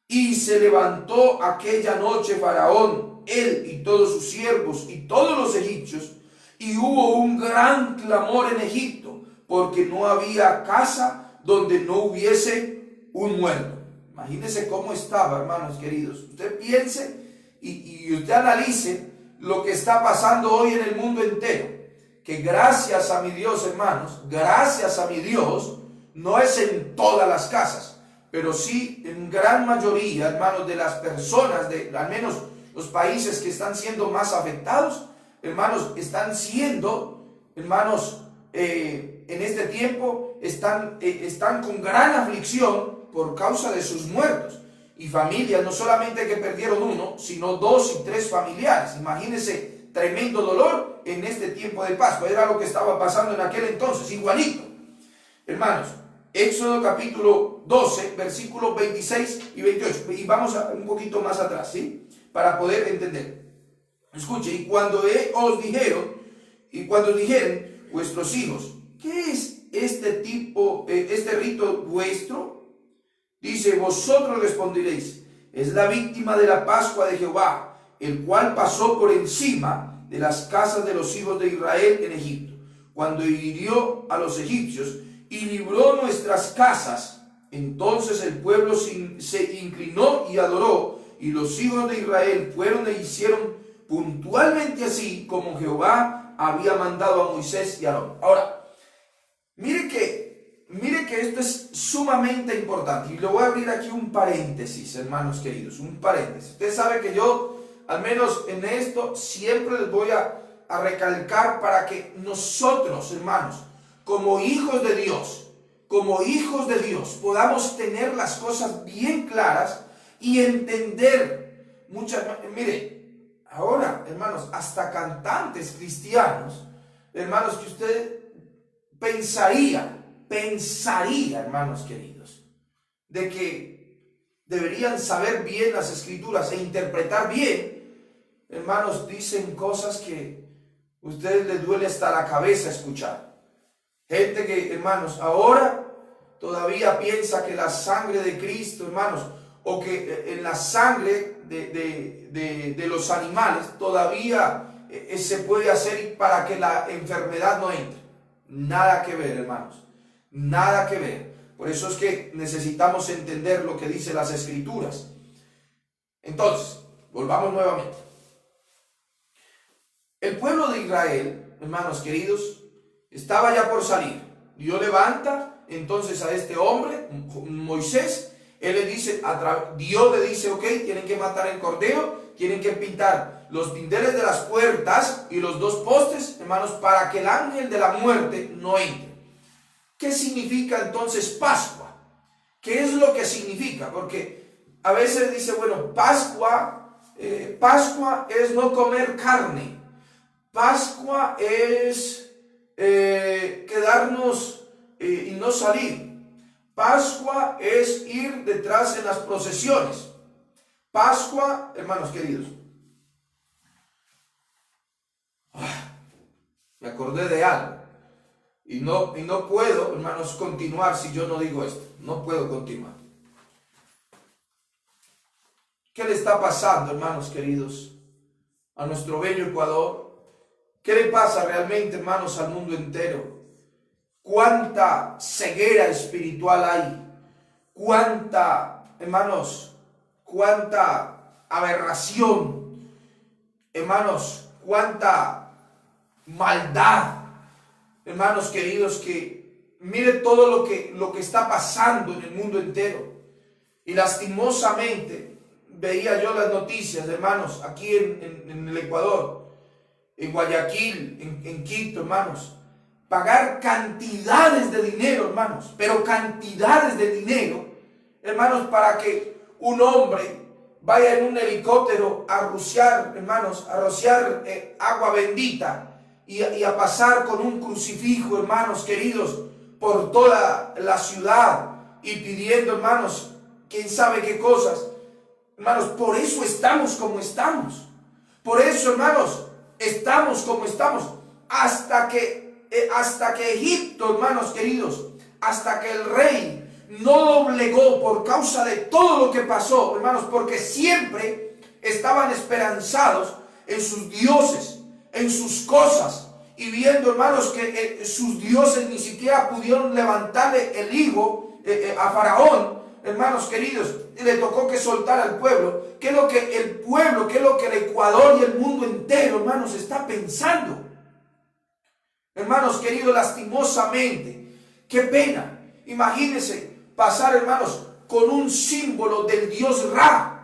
Y se levantó aquella noche Faraón, él y todos sus siervos y todos los egipcios, y hubo un gran clamor en Egipto, porque no había casa donde no hubiese un muerto. Imagínense cómo estaba, hermanos queridos. Usted piense y usted analice lo que está pasando hoy en el mundo entero. Que gracias a mi Dios, hermanos, gracias a mi Dios, no es en todas las casas, pero sí en gran mayoría, hermanos, de las personas, de al menos los países que están siendo más afectados, hermanos, están siendo, hermanos, en este tiempo están con gran aflicción por causa de sus muertos. Y familias, no solamente que perdieron uno, sino 2 y 3 familiares. Imagínense, tremendo dolor en este tiempo de Pascua. Era lo que estaba pasando en aquel entonces, igualito. Hermanos, Éxodo capítulo 12, versículos 26 y 28. Y vamos un poquito más atrás, ¿sí? Para poder entender. Escuche, y cuando os dijeren vuestros hijos, ¿qué es este rito vuestro? Dice, vosotros responderéis, es la víctima de la Pascua de Jehová, el cual pasó por encima de las casas de los hijos de Israel en Egipto, cuando hirió a los egipcios y libró nuestras casas. Entonces el pueblo se inclinó y adoró, y los hijos de Israel fueron e hicieron puntualmente así como Jehová había mandado a Moisés y a Aarón. Ahora, mire que esto es sumamente importante, y le voy a abrir aquí un paréntesis, hermanos queridos, un paréntesis. Usted sabe que yo, al menos en esto, siempre les voy a recalcar para que nosotros, hermanos, como hijos de Dios, podamos tener las cosas bien claras y entender mire, ahora, hermanos, hasta cantantes cristianos, hermanos, que usted pensaría, hermanos queridos, de que deberían saber bien las escrituras e interpretar bien, hermanos, dicen cosas que a ustedes les duele hasta la cabeza escuchar. Gente que, hermanos, ahora todavía piensa que la sangre de Cristo, hermanos, o que en la sangre de los animales todavía se puede hacer para que la enfermedad no entre. Nada que ver, hermanos, nada que ver. Por eso es que necesitamos entender lo que dicen las escrituras. Entonces, volvamos nuevamente. El pueblo de Israel, hermanos queridos, estaba ya por salir. Dios levanta entonces a este hombre, Moisés. Él le dice, Dios le dice, ok, tienen que matar el cordero, tienen que pintar los dinteles de las puertas y los 2 postes, hermanos, para que el ángel de la muerte no entre. ¿Qué significa entonces Pascua? ¿Qué es lo que significa? Porque a veces dice, bueno, Pascua es no comer carne. Pascua es quedarnos y no salir. Pascua es ir detrás en las procesiones. Pascua, hermanos queridos, me acordé de algo y no puedo, hermanos, continuar si yo no digo esto. No puedo continuar. ¿Qué le está pasando, hermanos queridos, a nuestro bello Ecuador? ¿Qué le pasa realmente, hermanos, al mundo entero? Cuánta ceguera espiritual hay, hermanos, cuánta aberración, hermanos, cuánta maldad, hermanos queridos, que mire todo lo que está pasando en el mundo entero. Y lastimosamente veía yo las noticias, hermanos, aquí en el Ecuador, en Guayaquil, en Quito, hermanos, pagar cantidades de dinero, hermanos, pero cantidades de dinero, hermanos, para que un hombre vaya en un helicóptero a rociar, hermanos, a rociar agua bendita y a pasar con un crucifijo, hermanos queridos, por toda la ciudad y pidiendo, hermanos, quién sabe qué cosas. Hermanos, por eso estamos como estamos. Por eso, hermanos, estamos como estamos. Hasta que Egipto, hermanos queridos, hasta que el rey no doblegó por causa de todo lo que pasó, hermanos, porque siempre estaban esperanzados en sus dioses, en sus cosas, y viendo, hermanos, que sus dioses ni siquiera pudieron levantarle el higo a Faraón, hermanos queridos, le tocó que soltar al pueblo. ¿Qué es lo que el pueblo, qué es lo que el Ecuador y el mundo entero, hermanos, está pensando? Hermanos queridos, lastimosamente, qué pena. Imagínense pasar, hermanos, con un símbolo del dios Ra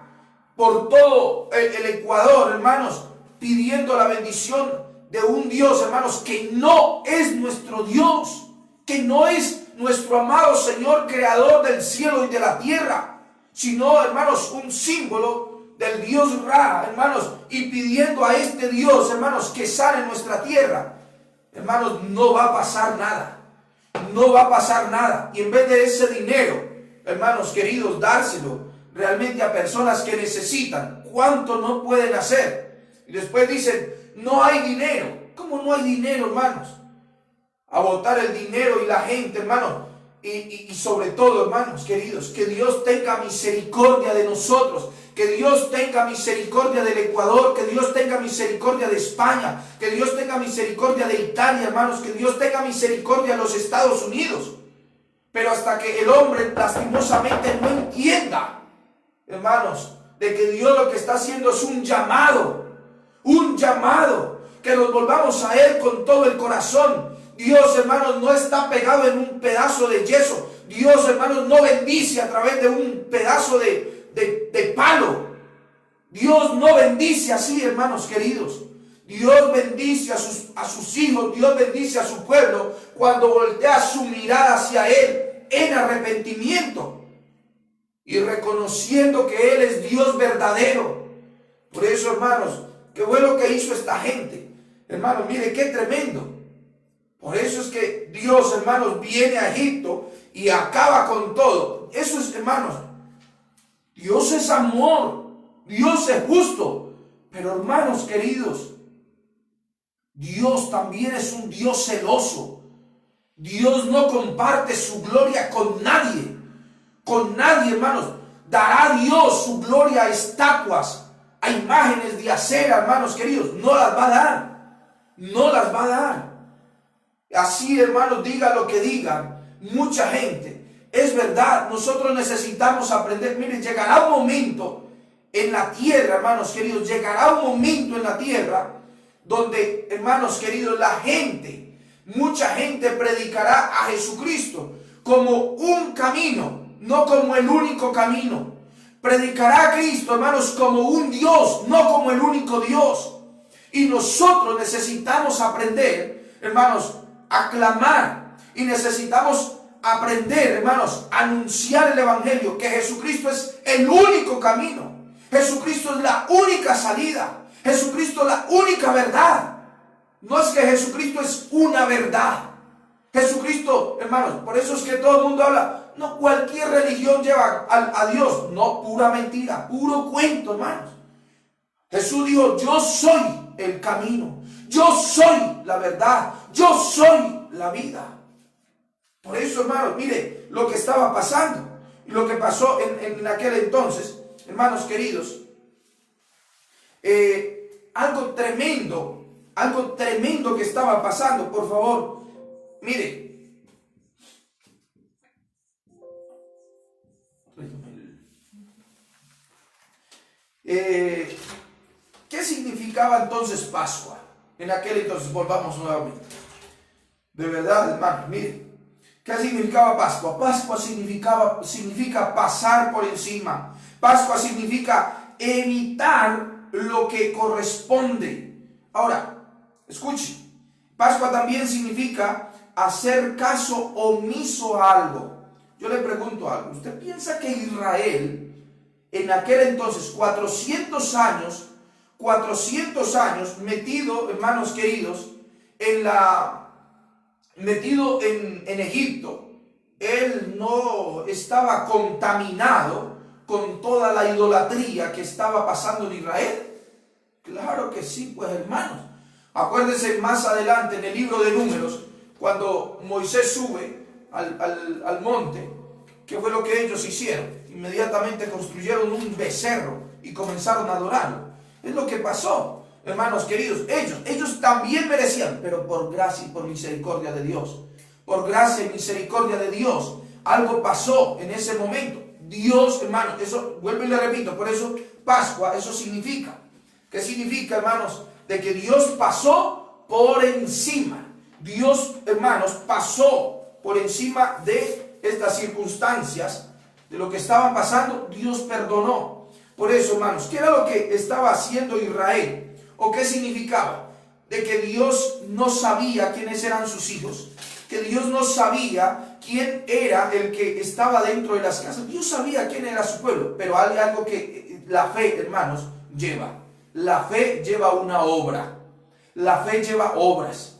por todo el Ecuador, hermanos, pidiendo la bendición de un Dios, hermanos, que no es nuestro Dios, que no es nuestro amado Señor, creador del cielo y de la tierra, sino, hermanos, un símbolo del Dios Ra, hermanos, y pidiendo a este Dios, hermanos, que sane nuestra tierra. Hermanos, no va a pasar nada, no va a pasar nada. Y en vez de ese dinero, hermanos queridos, dárselo realmente a personas que necesitan, ¿cuánto no pueden hacer? Y después dicen, no hay dinero. ¿Cómo no hay dinero, hermanos? A botar el dinero y la gente, hermanos. Y sobre todo, hermanos queridos, que Dios tenga misericordia de nosotros, que Dios tenga misericordia del Ecuador, que Dios tenga misericordia de España, que Dios tenga misericordia de Italia, hermanos, que Dios tenga misericordia de los Estados Unidos. Pero hasta que el hombre lastimosamente no entienda, hermanos, de que Dios lo que está haciendo es un llamado, que nos volvamos a Él con todo el corazón. Dios, hermanos, no está pegado en un pedazo de yeso. Dios, hermanos, no bendice a través de un pedazo de palo. Dios no bendice así, hermanos queridos. Dios bendice a sus hijos, Dios bendice a su pueblo cuando voltea su mirada hacia Él en arrepentimiento y reconociendo que Él es Dios verdadero. Por eso, hermanos, qué bueno lo que hizo esta gente. Hermanos, mire qué tremendo. Por eso es que Dios, hermanos, viene a Egipto y acaba con todo. Eso es, hermanos, Dios es amor, Dios es justo. Pero, hermanos queridos, Dios también es un Dios celoso. Dios no comparte su gloria con nadie. Con nadie, hermanos. Dará Dios su gloria a estatuas, a imágenes de acera, hermanos queridos. No las va a dar. No las va a dar. Así, hermanos, diga lo que digan mucha gente. Es verdad, nosotros necesitamos aprender. Miren, llegará un momento en la tierra, hermanos queridos, llegará un momento en la tierra donde, hermanos queridos, mucha gente predicará a Jesucristo como un camino, no como el único camino. Predicará a Cristo, hermanos, como un Dios, no como el único Dios. Y nosotros necesitamos aprender, hermanos, a clamar, y necesitamos aprender, hermanos, a anunciar el evangelio, que Jesucristo es el único camino, Jesucristo es la única salida, Jesucristo es la única verdad. No es que Jesucristo es una verdad. Jesucristo, hermanos, por eso es que todo el mundo habla, no, cualquier religión lleva a Dios. No, pura mentira, puro cuento, hermanos. Jesús dijo, yo soy el camino, yo soy la verdad, yo soy la vida. Por eso, hermanos, mire lo que estaba pasando y lo que pasó en aquel entonces, hermanos queridos. Algo tremendo que estaba pasando, por favor. Mire. ¿Qué significaba entonces Pascua? En aquel entonces, volvamos nuevamente. De verdad, hermano, mire. ¿Qué significaba Pascua? Pascua significa pasar por encima. Pascua significa evitar lo que corresponde. Ahora, escuche. Pascua también significa hacer caso omiso a algo. Yo le pregunto algo. ¿Usted piensa que Israel, en aquel entonces, 400 años metido, hermanos queridos, metido en Egipto, él no estaba contaminado con toda la idolatría que estaba pasando en Israel? Claro que sí, pues, hermanos. Acuérdense más adelante en el libro de Números, cuando Moisés sube al monte, ¿qué fue lo que ellos hicieron? Inmediatamente construyeron un becerro y comenzaron a adorarlo. Es lo que pasó, hermanos queridos. Ellos también merecían, pero por gracia y por misericordia de Dios, por gracia y misericordia de Dios, algo pasó en ese momento. Dios, hermanos, eso, vuelvo y le repito, por eso Pascua, eso significa. ¿Qué significa, hermanos? De que Dios pasó por encima. Dios, hermanos, pasó por encima de estas circunstancias, de lo que estaban pasando. Dios perdonó. Por eso, hermanos, ¿qué era lo que estaba haciendo Israel? ¿O qué significaba? De que Dios no sabía quiénes eran sus hijos, que Dios no sabía quién era el que estaba dentro de las casas. Dios sabía quién era su pueblo, pero hay algo que la fe, hermanos, lleva. La fe lleva una obra. La fe lleva obras.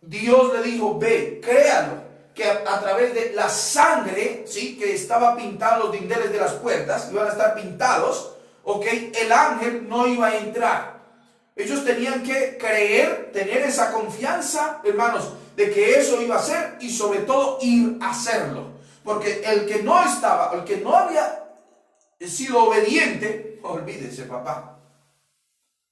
Dios le dijo, ve, créalo, que a través de la sangre, ¿sí?, que estaba pintada los dinteles de las puertas, iban a estar pintados, ¿ok?, el ángel no iba a entrar. Ellos tenían que creer, tener esa confianza, hermanos, de que eso iba a ser, y sobre todo ir a hacerlo. Porque el que no estaba, el que no había sido obediente, olvídese, papá.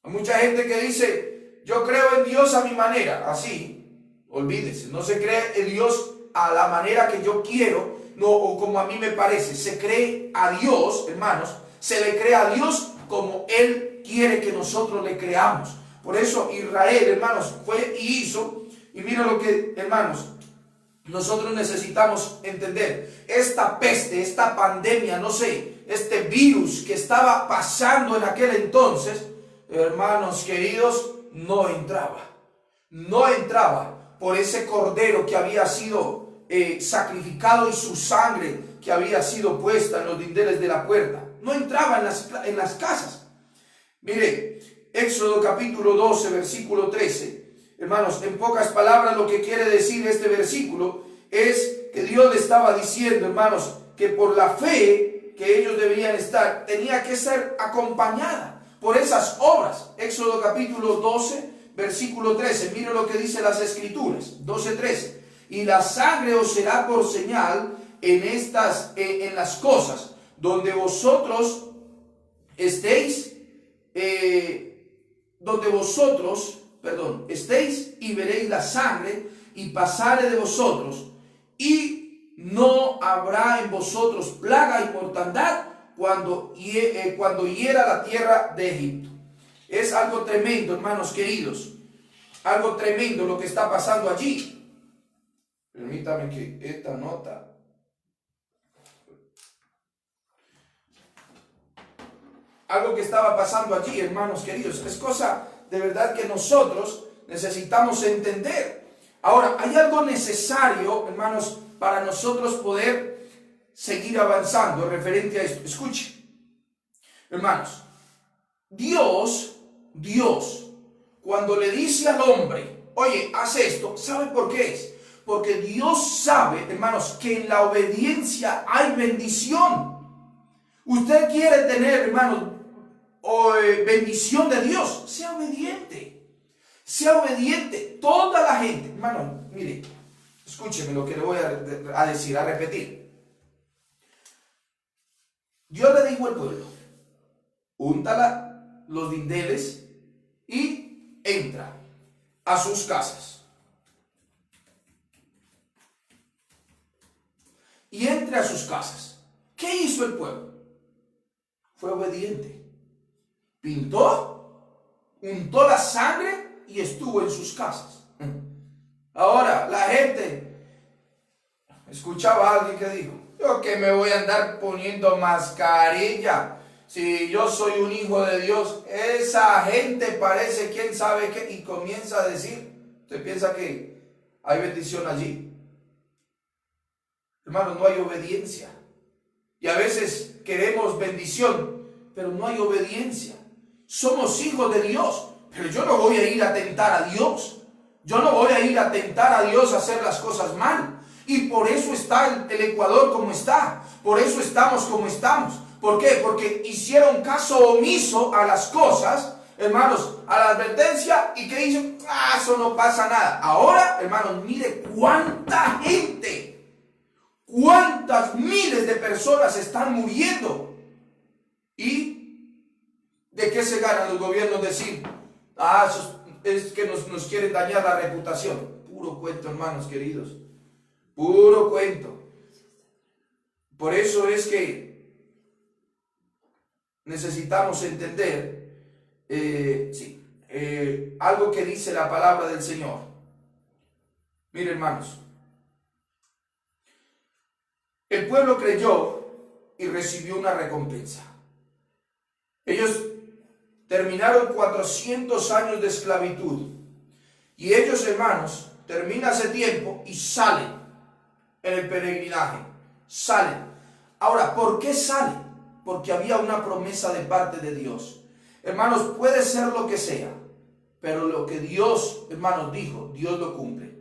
Hay mucha gente que dice, yo creo en Dios a mi manera, así, olvídese, no se cree en Dios a la manera que yo quiero, no, o como a mí me parece. Se cree a Dios, hermanos, se le cree a Dios como Él quiere que nosotros le creamos. Por eso Israel, hermanos, fue y hizo. Y mira lo que, hermanos, nosotros necesitamos entender. Esta peste, esta pandemia, no sé, este virus que estaba pasando en aquel entonces, hermanos queridos, no entraba. No entraba por ese cordero que había sido sacrificado y su sangre que había sido puesta en los dinteles de la puerta. No entraba en las casas. Mire, Éxodo capítulo 12, versículo 13. Hermanos, en pocas palabras lo que quiere decir este versículo es que Dios le estaba diciendo, hermanos, que por la fe que ellos deberían estar, tenía que ser acompañada por esas obras. Éxodo capítulo 12, versículo 13. Mire lo que dice las Escrituras, 12:13. Y la sangre os será por señal en las cosas donde vosotros estéis, estéis, y veréis la sangre, y pasare de vosotros, y no habrá en vosotros plaga y mortandad cuando hiera la tierra de Egipto. Es algo tremendo, hermanos queridos, algo tremendo lo que está pasando allí. Permítame que esta nota, algo que estaba pasando allí, hermanos queridos, es cosa de verdad que nosotros necesitamos entender. Ahora, hay algo necesario, hermanos, para nosotros poder seguir avanzando referente a esto. Escuche, hermanos, Dios, cuando le dice al hombre, oye, haz esto, ¿sabe por qué es? Porque Dios sabe, hermanos, que en la obediencia hay bendición. Usted quiere tener, hermanos, bendición de Dios, sea obediente. Sea obediente. Toda la gente, hermano, mire, escúcheme lo que le voy a decir, a repetir. Dios le dijo al pueblo, úntala los dinteles y entra a sus casas. Y entre a sus casas. ¿Qué hizo el pueblo? Fue obediente. Pintó, untó la sangre y estuvo en sus casas. Ahora, la gente, escuchaba a alguien que dijo, yo que me voy a andar poniendo mascarilla, si yo soy un hijo de Dios. Esa gente parece quién sabe qué, y comienza a decir, ¿usted piensa que hay bendición allí? Hermanos, no hay obediencia. Y a veces queremos bendición, pero no hay obediencia. Somos hijos de Dios, pero yo no voy a ir a tentar a Dios. Yo no voy a ir a tentar a Dios a hacer las cosas mal. Y por eso está el Ecuador como está. Por eso estamos como estamos. ¿Por qué? Porque hicieron caso omiso a las cosas, hermanos, a la advertencia, y que dicen, eso no pasa nada. Ahora, hermanos, mire cuánta gente ¿Cuántas miles de personas están muriendo? ¿Y de qué se ganan los gobiernos decir, es que nos quieren dañar la reputación? Puro cuento, hermanos queridos. Puro cuento. Por eso es que necesitamos entender algo que dice la palabra del Señor. Miren, hermanos, el pueblo creyó y recibió una recompensa. Ellos terminaron 400 años de esclavitud. Y ellos, hermanos, termina ese tiempo y salen en el peregrinaje. Salen. Ahora, ¿por qué salen? Porque había una promesa de parte de Dios. Hermanos, puede ser lo que sea, pero lo que Dios, hermanos, dijo, Dios lo cumple.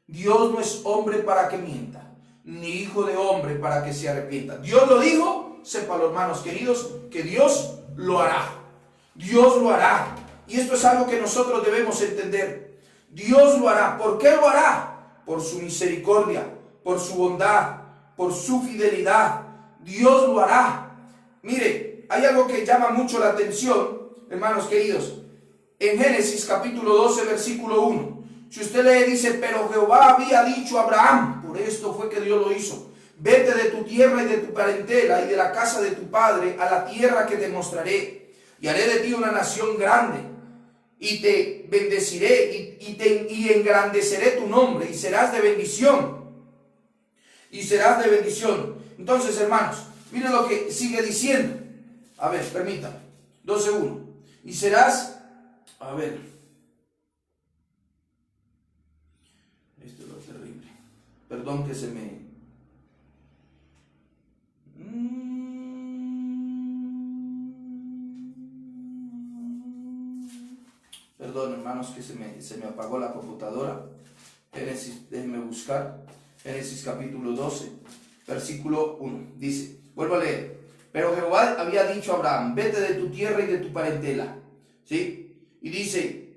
Dios no es hombre para que mienta, ni hijo de hombre para que se arrepienta. Dios lo dijo, sepan, hermanos queridos, que Dios lo hará. Dios lo hará. Y esto es algo que nosotros debemos entender. Dios lo hará. ¿Por qué lo hará? Por su misericordia, por su bondad, por su fidelidad. Dios lo hará. Mire, hay algo que llama mucho la atención, hermanos queridos. En Génesis capítulo 12, versículo 1. Si usted lee, dice, pero Jehová había dicho a Abraham, por esto fue que Dios lo hizo, vete de tu tierra y de tu parentela y de la casa de tu padre a la tierra que te mostraré, y haré de ti una nación grande, y te bendeciré y engrandeceré tu nombre, y serás de bendición. Y serás de bendición. Entonces, hermanos, miren lo que sigue diciendo. A ver, permítanme. 12:1. Y serás, a ver, esto es lo terrible. Perdón que se me... Perdón, hermanos, que se me apagó la computadora. Génesis, déjenme buscar. Génesis capítulo 12, versículo 1. Dice, vuelvo a leer. Pero Jehová había dicho a Abraham, vete de tu tierra y de tu parentela. ¿Sí? Y dice,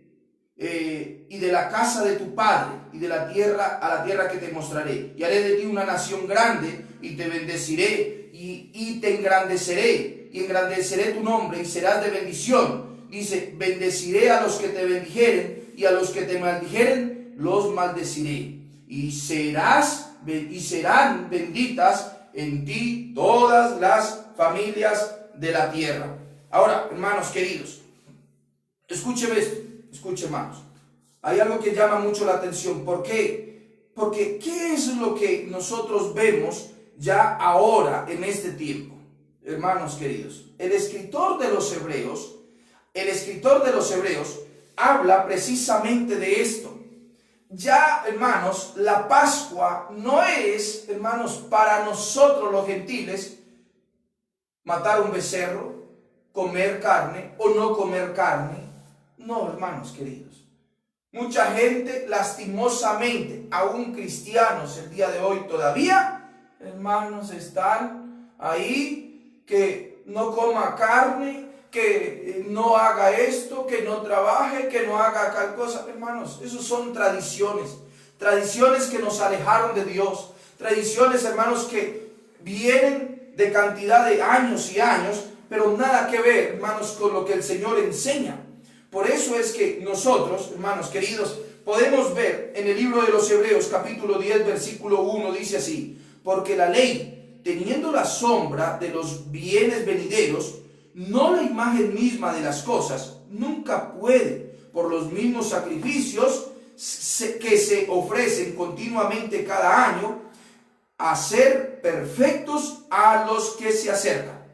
y de la casa de tu padre y de la tierra a la tierra que te mostraré. Y haré de ti una nación grande y te bendeciré y te engrandeceré. Y engrandeceré tu nombre y serás de bendición. Dice, bendeciré a los que te bendijeren y a los que te maldijeren los maldeciré. Y serán benditas en ti todas las familias de la tierra. Ahora, hermanos queridos, escúcheme esto, escuchen, hermanos. Hay algo que llama mucho la atención. ¿Por qué? Porque ¿qué es lo que nosotros vemos ya ahora en este tiempo? Hermanos queridos, el escritor de los Hebreos habla precisamente de esto. Ya, hermanos, la Pascua no es, hermanos, para nosotros los gentiles, matar un becerro, comer carne o no comer carne. No, hermanos queridos. Mucha gente, lastimosamente, aún cristianos el día de hoy todavía, hermanos, están ahí, que no coma carne, que no haga esto, que no trabaje, que no haga tal cosa. Hermanos, esos son tradiciones que nos alejaron de Dios, tradiciones, hermanos, que vienen de cantidad de años y años, pero nada que ver, hermanos, con lo que el Señor enseña. Por eso es que nosotros, hermanos queridos, podemos ver en el libro de los Hebreos, capítulo 10, versículo 1, dice así, porque la ley, teniendo la sombra de los bienes venideros, no la imagen misma de las cosas, nunca puede, por los mismos sacrificios que se ofrecen continuamente cada año, hacer perfectos a los que se acercan.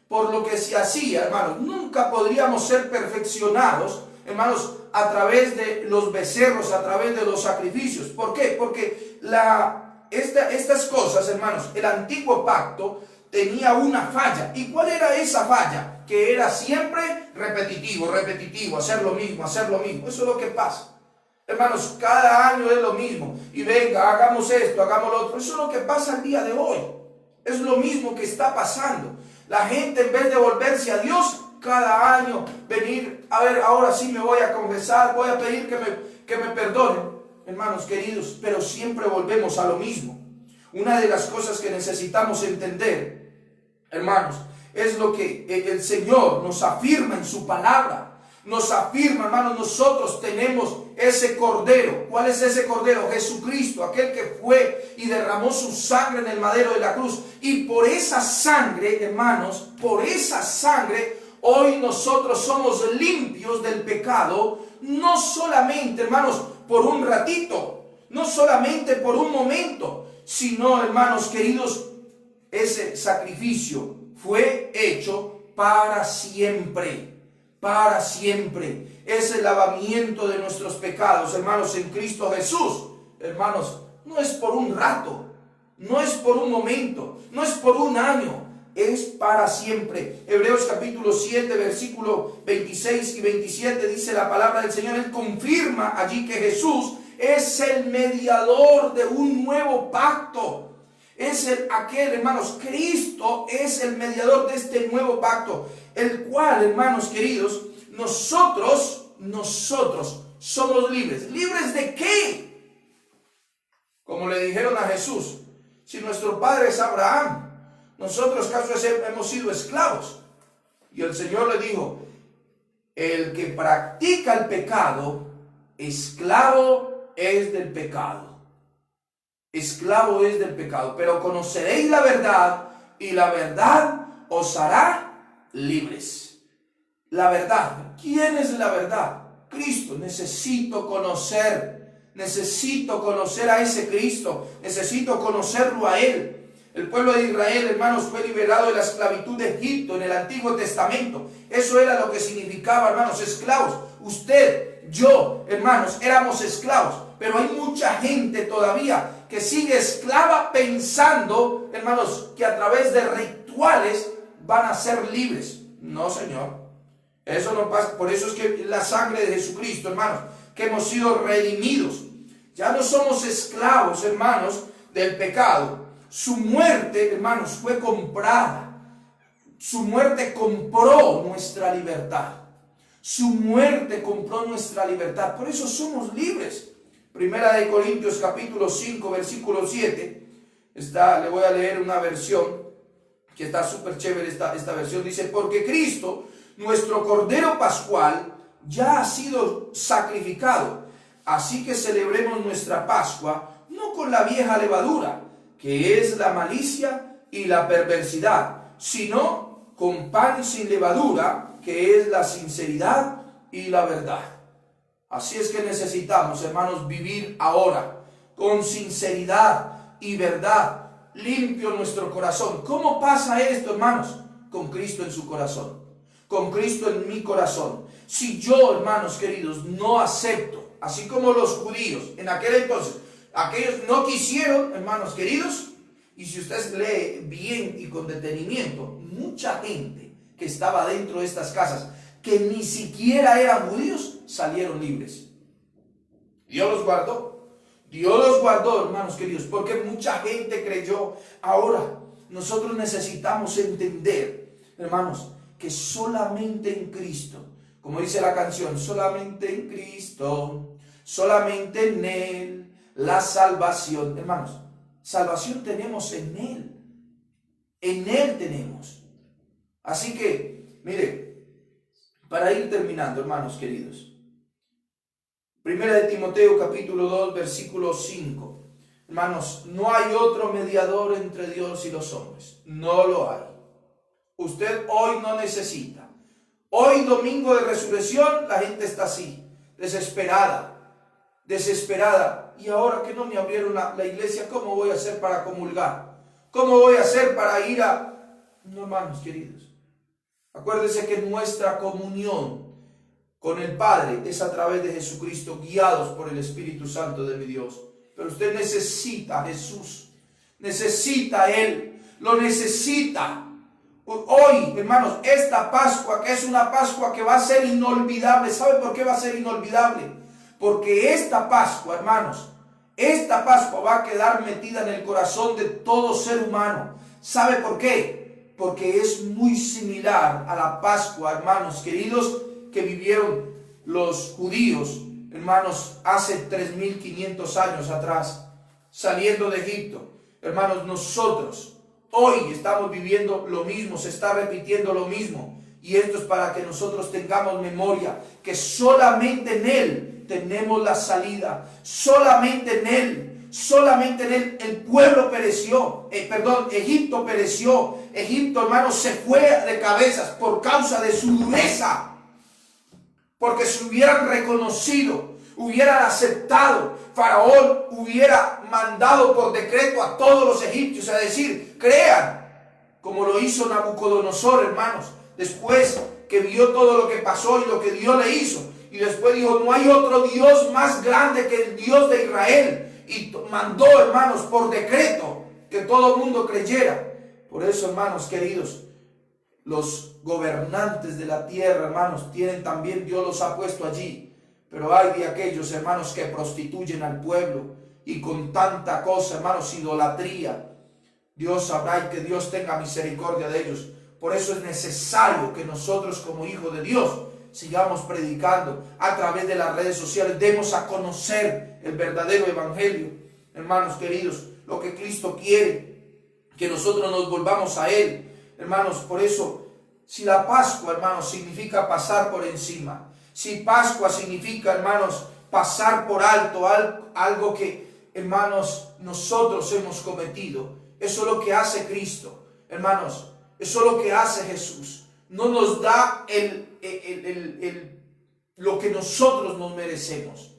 Por lo que se hacía, hermanos, nunca podríamos ser perfeccionados, hermanos, a través de los becerros, a través de los sacrificios. ¿Por qué? Porque estas cosas, hermanos, el antiguo pacto tenía una falla. ¿Y cuál era esa falla? Que era siempre repetitivo, hacer lo mismo. Eso es lo que pasa. Hermanos, cada año es lo mismo. Y venga, hagamos esto, hagamos lo otro. Eso es lo que pasa el día de hoy. Es lo mismo que está pasando. La gente, en vez de volverse a Dios, cada año venir, a ver, ahora sí me voy a confesar, voy a pedir que me perdonen. Hermanos queridos, pero siempre volvemos a lo mismo. una de las cosas que necesitamos entender, hermanos, es lo que el Señor nos afirma en su palabra. Nos afirma, hermanos, nosotros tenemos ese Cordero. ¿Cuál es ese Cordero? Jesucristo, aquel que fue y derramó su sangre en el madero de la cruz. Y por esa sangre, hermanos, por esa sangre, hoy nosotros somos limpios del pecado. No solamente, hermanos, por un ratito, no solamente por un momento, sino, hermanos queridos, ese sacrificio fue hecho para siempre. Para siempre. Es el lavamiento de nuestros pecados, hermanos, en Cristo Jesús. Hermanos, no es por un rato, no es por un momento, no es por un año, es para siempre. Hebreos capítulo 7, versículo 26 y 27 dice la palabra del Señor. Él confirma allí que Jesús es el mediador de un nuevo pacto. Es aquel, hermanos, Cristo es el mediador de este nuevo pacto, el cual, hermanos queridos, nosotros somos libres. ¿Libres de qué? Como le dijeron a Jesús, si nuestro padre es Abraham, nosotros caso hemos sido esclavos. Y el Señor le dijo, el que practica el pecado, esclavo es del pecado. Esclavo es del pecado, pero conoceréis la verdad y la verdad os hará libres. La verdad, ¿quién es la verdad? Cristo. Necesito conocer a ese Cristo, necesito conocerlo a Él. El pueblo de Israel, hermanos, fue liberado de la esclavitud de Egipto en el Antiguo Testamento. Eso era lo que significaba, hermanos, esclavos. Usted, yo, hermanos, éramos esclavos, pero hay mucha gente todavía que sigue esclava pensando, hermanos, que a través de rituales van a ser libres. No, Señor. Eso no pasa. Por eso es que la sangre de Jesucristo, hermanos, que hemos sido redimidos. Ya no somos esclavos, hermanos, del pecado. Su muerte, hermanos, fue comprada. Su muerte compró nuestra libertad. Su muerte compró nuestra libertad. Por eso somos libres. Primera de Corintios capítulo 5, versículo 7. Le voy a leer una versión que está súper chévere. Esta versión dice, porque Cristo, nuestro Cordero Pascual, ya ha sido sacrificado. Así que celebremos nuestra Pascua, no con la vieja levadura, que es la malicia y la perversidad, sino con pan sin levadura, que es la sinceridad y la verdad. Así es que necesitamos, hermanos, vivir ahora con sinceridad y verdad, limpio nuestro corazón. ¿Cómo pasa esto, hermanos? Con Cristo en su corazón, con Cristo en mi corazón. Si yo, hermanos queridos, no acepto, así como los judíos en aquel entonces, aquellos no quisieron, hermanos queridos, y si usted lee bien y con detenimiento, mucha gente que estaba dentro de estas casas, que ni siquiera eran judíos, salieron libres. Dios los guardó, hermanos queridos, porque mucha gente creyó. Ahora, nosotros necesitamos entender, hermanos, que solamente en Cristo, como dice la canción, solamente en Cristo, solamente en Él, la salvación. Hermanos, salvación tenemos en Él tenemos. Así que, mire, para ir terminando, hermanos queridos, Primera de Timoteo capítulo 2, versículo 5. Hermanos, no hay otro mediador entre Dios y los hombres. No lo hay. Usted hoy no necesita. Hoy, domingo de resurrección, la gente está así, desesperada. Y ahora que no me abrieron la iglesia, ¿cómo voy a hacer para comulgar? ¿Cómo voy a hacer para ir a...? No, hermanos queridos. Acuérdense que nuestra comunión con el Padre es a través de Jesucristo, guiados por el Espíritu Santo de mi Dios. Pero usted necesita a Jesús, necesita a Él, lo necesita. Hoy, hermanos, esta Pascua, que es una Pascua que va a ser inolvidable. ¿Sabe por qué va a ser inolvidable? Porque esta Pascua, hermanos, esta Pascua va a quedar metida en el corazón de todo ser humano. ¿Sabe por qué? Porque es muy similar a la Pascua, hermanos queridos, que vivieron los judíos, hermanos, hace 3500 años atrás, saliendo de Egipto. Hermanos, nosotros hoy estamos viviendo lo mismo, se está repitiendo lo mismo. Y esto es para que nosotros tengamos memoria que solamente en Él tenemos la salida. Solamente en Él el pueblo pereció. Egipto pereció. Egipto, hermanos, se fue de cabezas por causa de su dureza. Porque si hubieran reconocido, hubieran aceptado, Faraón hubiera mandado por decreto a todos los egipcios a decir, crean, como lo hizo Nabucodonosor, hermanos, después que vio todo lo que pasó y lo que Dios le hizo. Y después dijo, no hay otro Dios más grande que el Dios de Israel. Y mandó, hermanos, por decreto que todo el mundo creyera. Por eso, hermanos queridos, los gobernantes de la tierra, hermanos, tienen también, Dios los ha puesto allí. Pero hay de aquellos, hermanos, que prostituyen al pueblo y con tanta cosa, hermanos, idolatría. Dios sabrá y que Dios tenga misericordia de ellos. Por eso es necesario que nosotros como hijos de Dios sigamos predicando a través de las redes sociales. Demos a conocer el verdadero evangelio. Hermanos queridos, lo que Cristo quiere, que nosotros nos volvamos a Él. Hermanos, por eso, si la Pascua, hermanos, significa pasar por encima, si Pascua significa, hermanos, pasar por alto algo que, hermanos, nosotros hemos cometido, eso es lo que hace Cristo, hermanos, eso es lo que hace Jesús. No nos da lo que nosotros nos merecemos.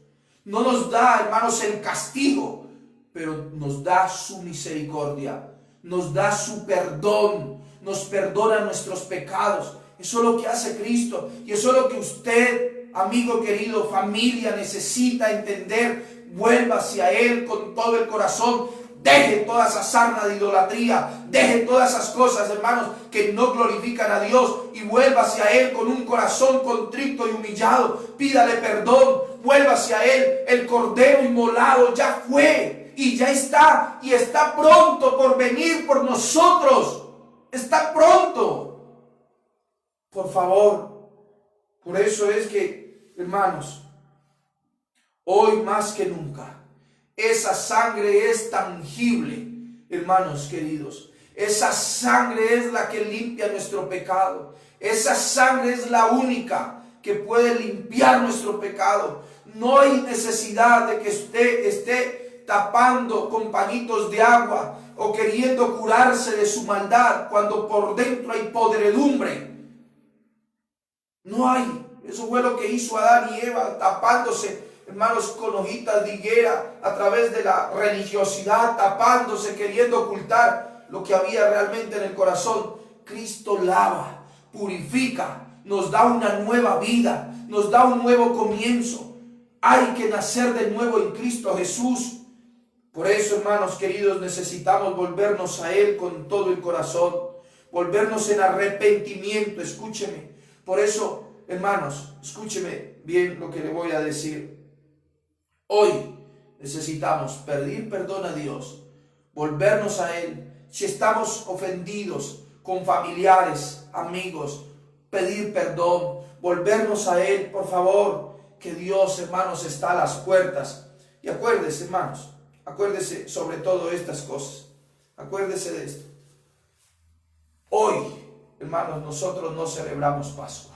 No nos da, hermanos, el castigo, pero nos da su misericordia, nos da su perdón, nos perdona nuestros pecados. Eso es lo que hace Cristo y eso es lo que usted, amigo querido, familia, necesita entender. Vuelva hacia Él con todo el corazón. Deje toda esa sarna de idolatría, deje todas esas cosas, hermanos, que no glorifican a Dios y vuelva hacia Él con un corazón contrito y humillado. Pídale perdón, vuelva hacia Él. El cordero inmolado ya fue y ya está y está pronto por venir por nosotros. Está pronto. Por favor, por eso es que, hermanos, hoy más que nunca, esa sangre es tangible, hermanos queridos. Esa sangre es la que limpia nuestro pecado. Esa sangre es la única que puede limpiar nuestro pecado. No hay necesidad de que usted esté tapando con pañitos de agua o queriendo curarse de su maldad cuando por dentro hay podredumbre. No hay. Eso fue lo que hizo Adán y Eva, tapándose, hermanos, con hojitas de higuera a través de la religiosidad, tapándose, queriendo ocultar lo que había realmente en el corazón. Cristo lava, purifica, nos da una nueva vida, nos da un nuevo comienzo. Hay que nacer de nuevo en Cristo Jesús. Por eso, hermanos queridos, necesitamos volvernos a Él con todo el corazón, volvernos en arrepentimiento. Escúcheme. Por eso, hermanos, escúcheme bien lo que le voy a decir. Hoy necesitamos pedir perdón a Dios, volvernos a Él. Si estamos ofendidos con familiares, amigos, pedir perdón, volvernos a Él, por favor, que Dios, hermanos, está a las puertas. Y acuérdese, hermanos, acuérdese sobre todo estas cosas. Acuérdese de esto. Hoy, hermanos, nosotros no celebramos Pascua.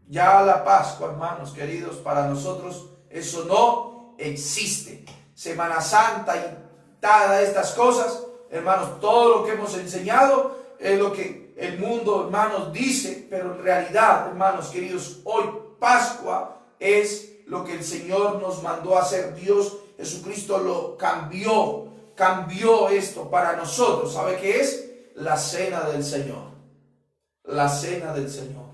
Ya la Pascua, hermanos queridos, para nosotros eso no existe. Semana Santa y todas estas cosas, hermanos, todo lo que hemos enseñado es lo que el mundo, hermanos, dice, pero en realidad, hermanos queridos, hoy Pascua es lo que el Señor nos mandó a hacer. Dios Jesucristo lo cambió esto para nosotros. ¿Sabe qué es? La cena del Señor. La cena del Señor.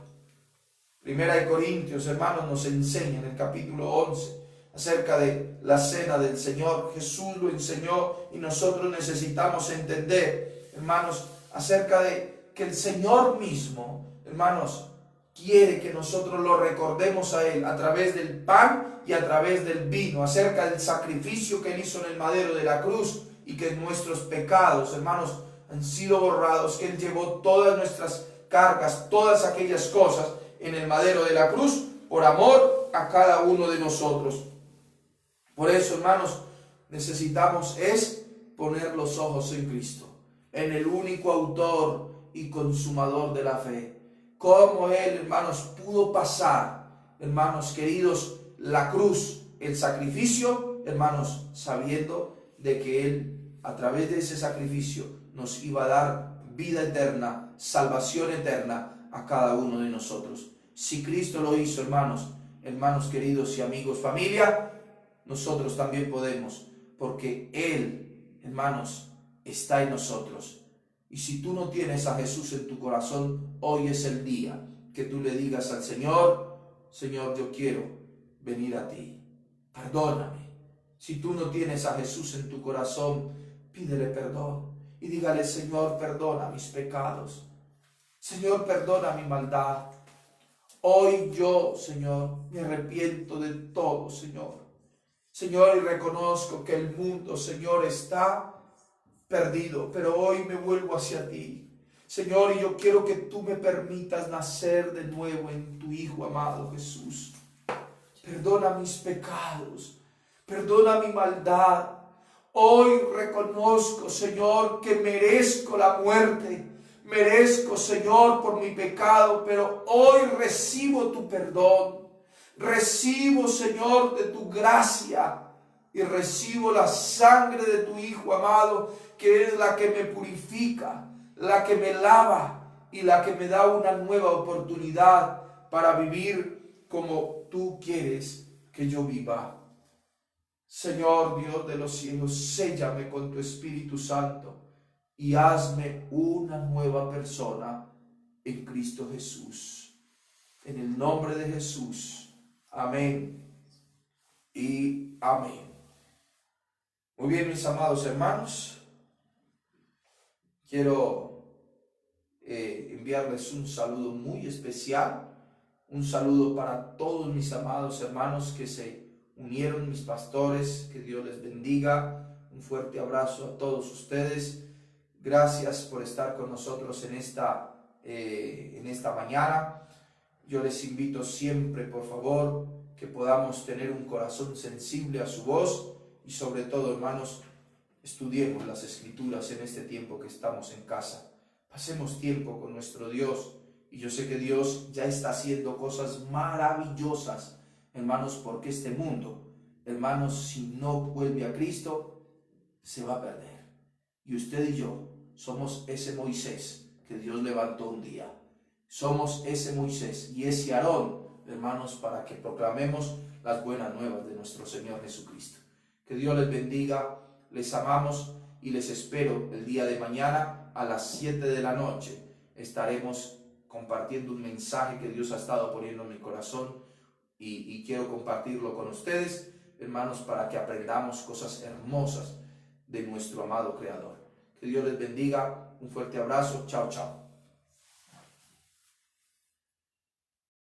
Primera de Corintios, hermanos, nos enseña en el capítulo 11 acerca de la cena del Señor. Jesús lo enseñó y nosotros necesitamos entender, hermanos, acerca de que el Señor mismo, hermanos, quiere que nosotros lo recordemos a Él a través del pan y a través del vino, acerca del sacrificio que Él hizo en el madero de la cruz y que nuestros pecados, hermanos, han sido borrados, que Él llevó todas nuestras cargas, todas aquellas cosas en el madero de la cruz por amor a cada uno de nosotros. Por eso, hermanos, necesitamos poner los ojos en Cristo, en el único autor y consumador de la fe. Cómo Él, hermanos, pudo pasar, hermanos queridos, la cruz, el sacrificio, hermanos, sabiendo de que Él, a través de ese sacrificio, nos iba a dar vida eterna, salvación eterna a cada uno de nosotros. Si Cristo lo hizo, hermanos, hermanos queridos y amigos, familia, nosotros también podemos, porque Él, hermanos, está en nosotros. Y si tú no tienes a Jesús en tu corazón, hoy es el día que tú le digas al Señor: Señor, yo quiero venir a ti, perdóname. Si tú no tienes a Jesús en tu corazón, pídele perdón y dígale: Señor, perdona mis pecados, Señor, perdona mi maldad. Hoy yo, Señor, me arrepiento de todo, Señor. Señor, y reconozco que el mundo, Señor, está perdido, pero hoy me vuelvo hacia ti, Señor, y yo quiero que tú me permitas nacer de nuevo en tu Hijo amado Jesús. Perdona mis pecados, perdona mi maldad. Hoy reconozco, Señor, que merezco la muerte, merezco, Señor, por mi pecado, pero hoy recibo tu perdón, recibo, Señor, de tu gracia, y recibo la sangre de tu Hijo amado, que es la que me purifica, la que me lava y la que me da una nueva oportunidad para vivir como tú quieres que yo viva. Señor Dios de los cielos, séllame con tu Espíritu Santo y hazme una nueva persona en Cristo Jesús. En el nombre de Jesús. Amén y amén. Muy bien, mis amados hermanos, quiero enviarles un saludo muy especial, un saludo para todos mis amados hermanos que se unieron, mis pastores, que Dios les bendiga, un fuerte abrazo a todos ustedes, gracias por estar con nosotros en esta mañana. Yo les invito siempre, por favor, que podamos tener un corazón sensible a su voz. Y sobre todo, hermanos, estudiemos las Escrituras en este tiempo que estamos en casa. Pasemos tiempo con nuestro Dios. Y yo sé que Dios ya está haciendo cosas maravillosas, hermanos, porque este mundo, hermanos, si no vuelve a Cristo, se va a perder. Y usted y yo somos ese Moisés que Dios levantó un día. Somos ese Moisés y ese Aarón, hermanos, para que proclamemos las buenas nuevas de nuestro Señor Jesucristo. Que Dios les bendiga, les amamos y les espero el día de mañana a las 7 de la noche. Estaremos compartiendo un mensaje que Dios ha estado poniendo en mi corazón y quiero compartirlo con ustedes, hermanos, para que aprendamos cosas hermosas de nuestro amado Creador. Que Dios les bendiga, un fuerte abrazo, chao, chao.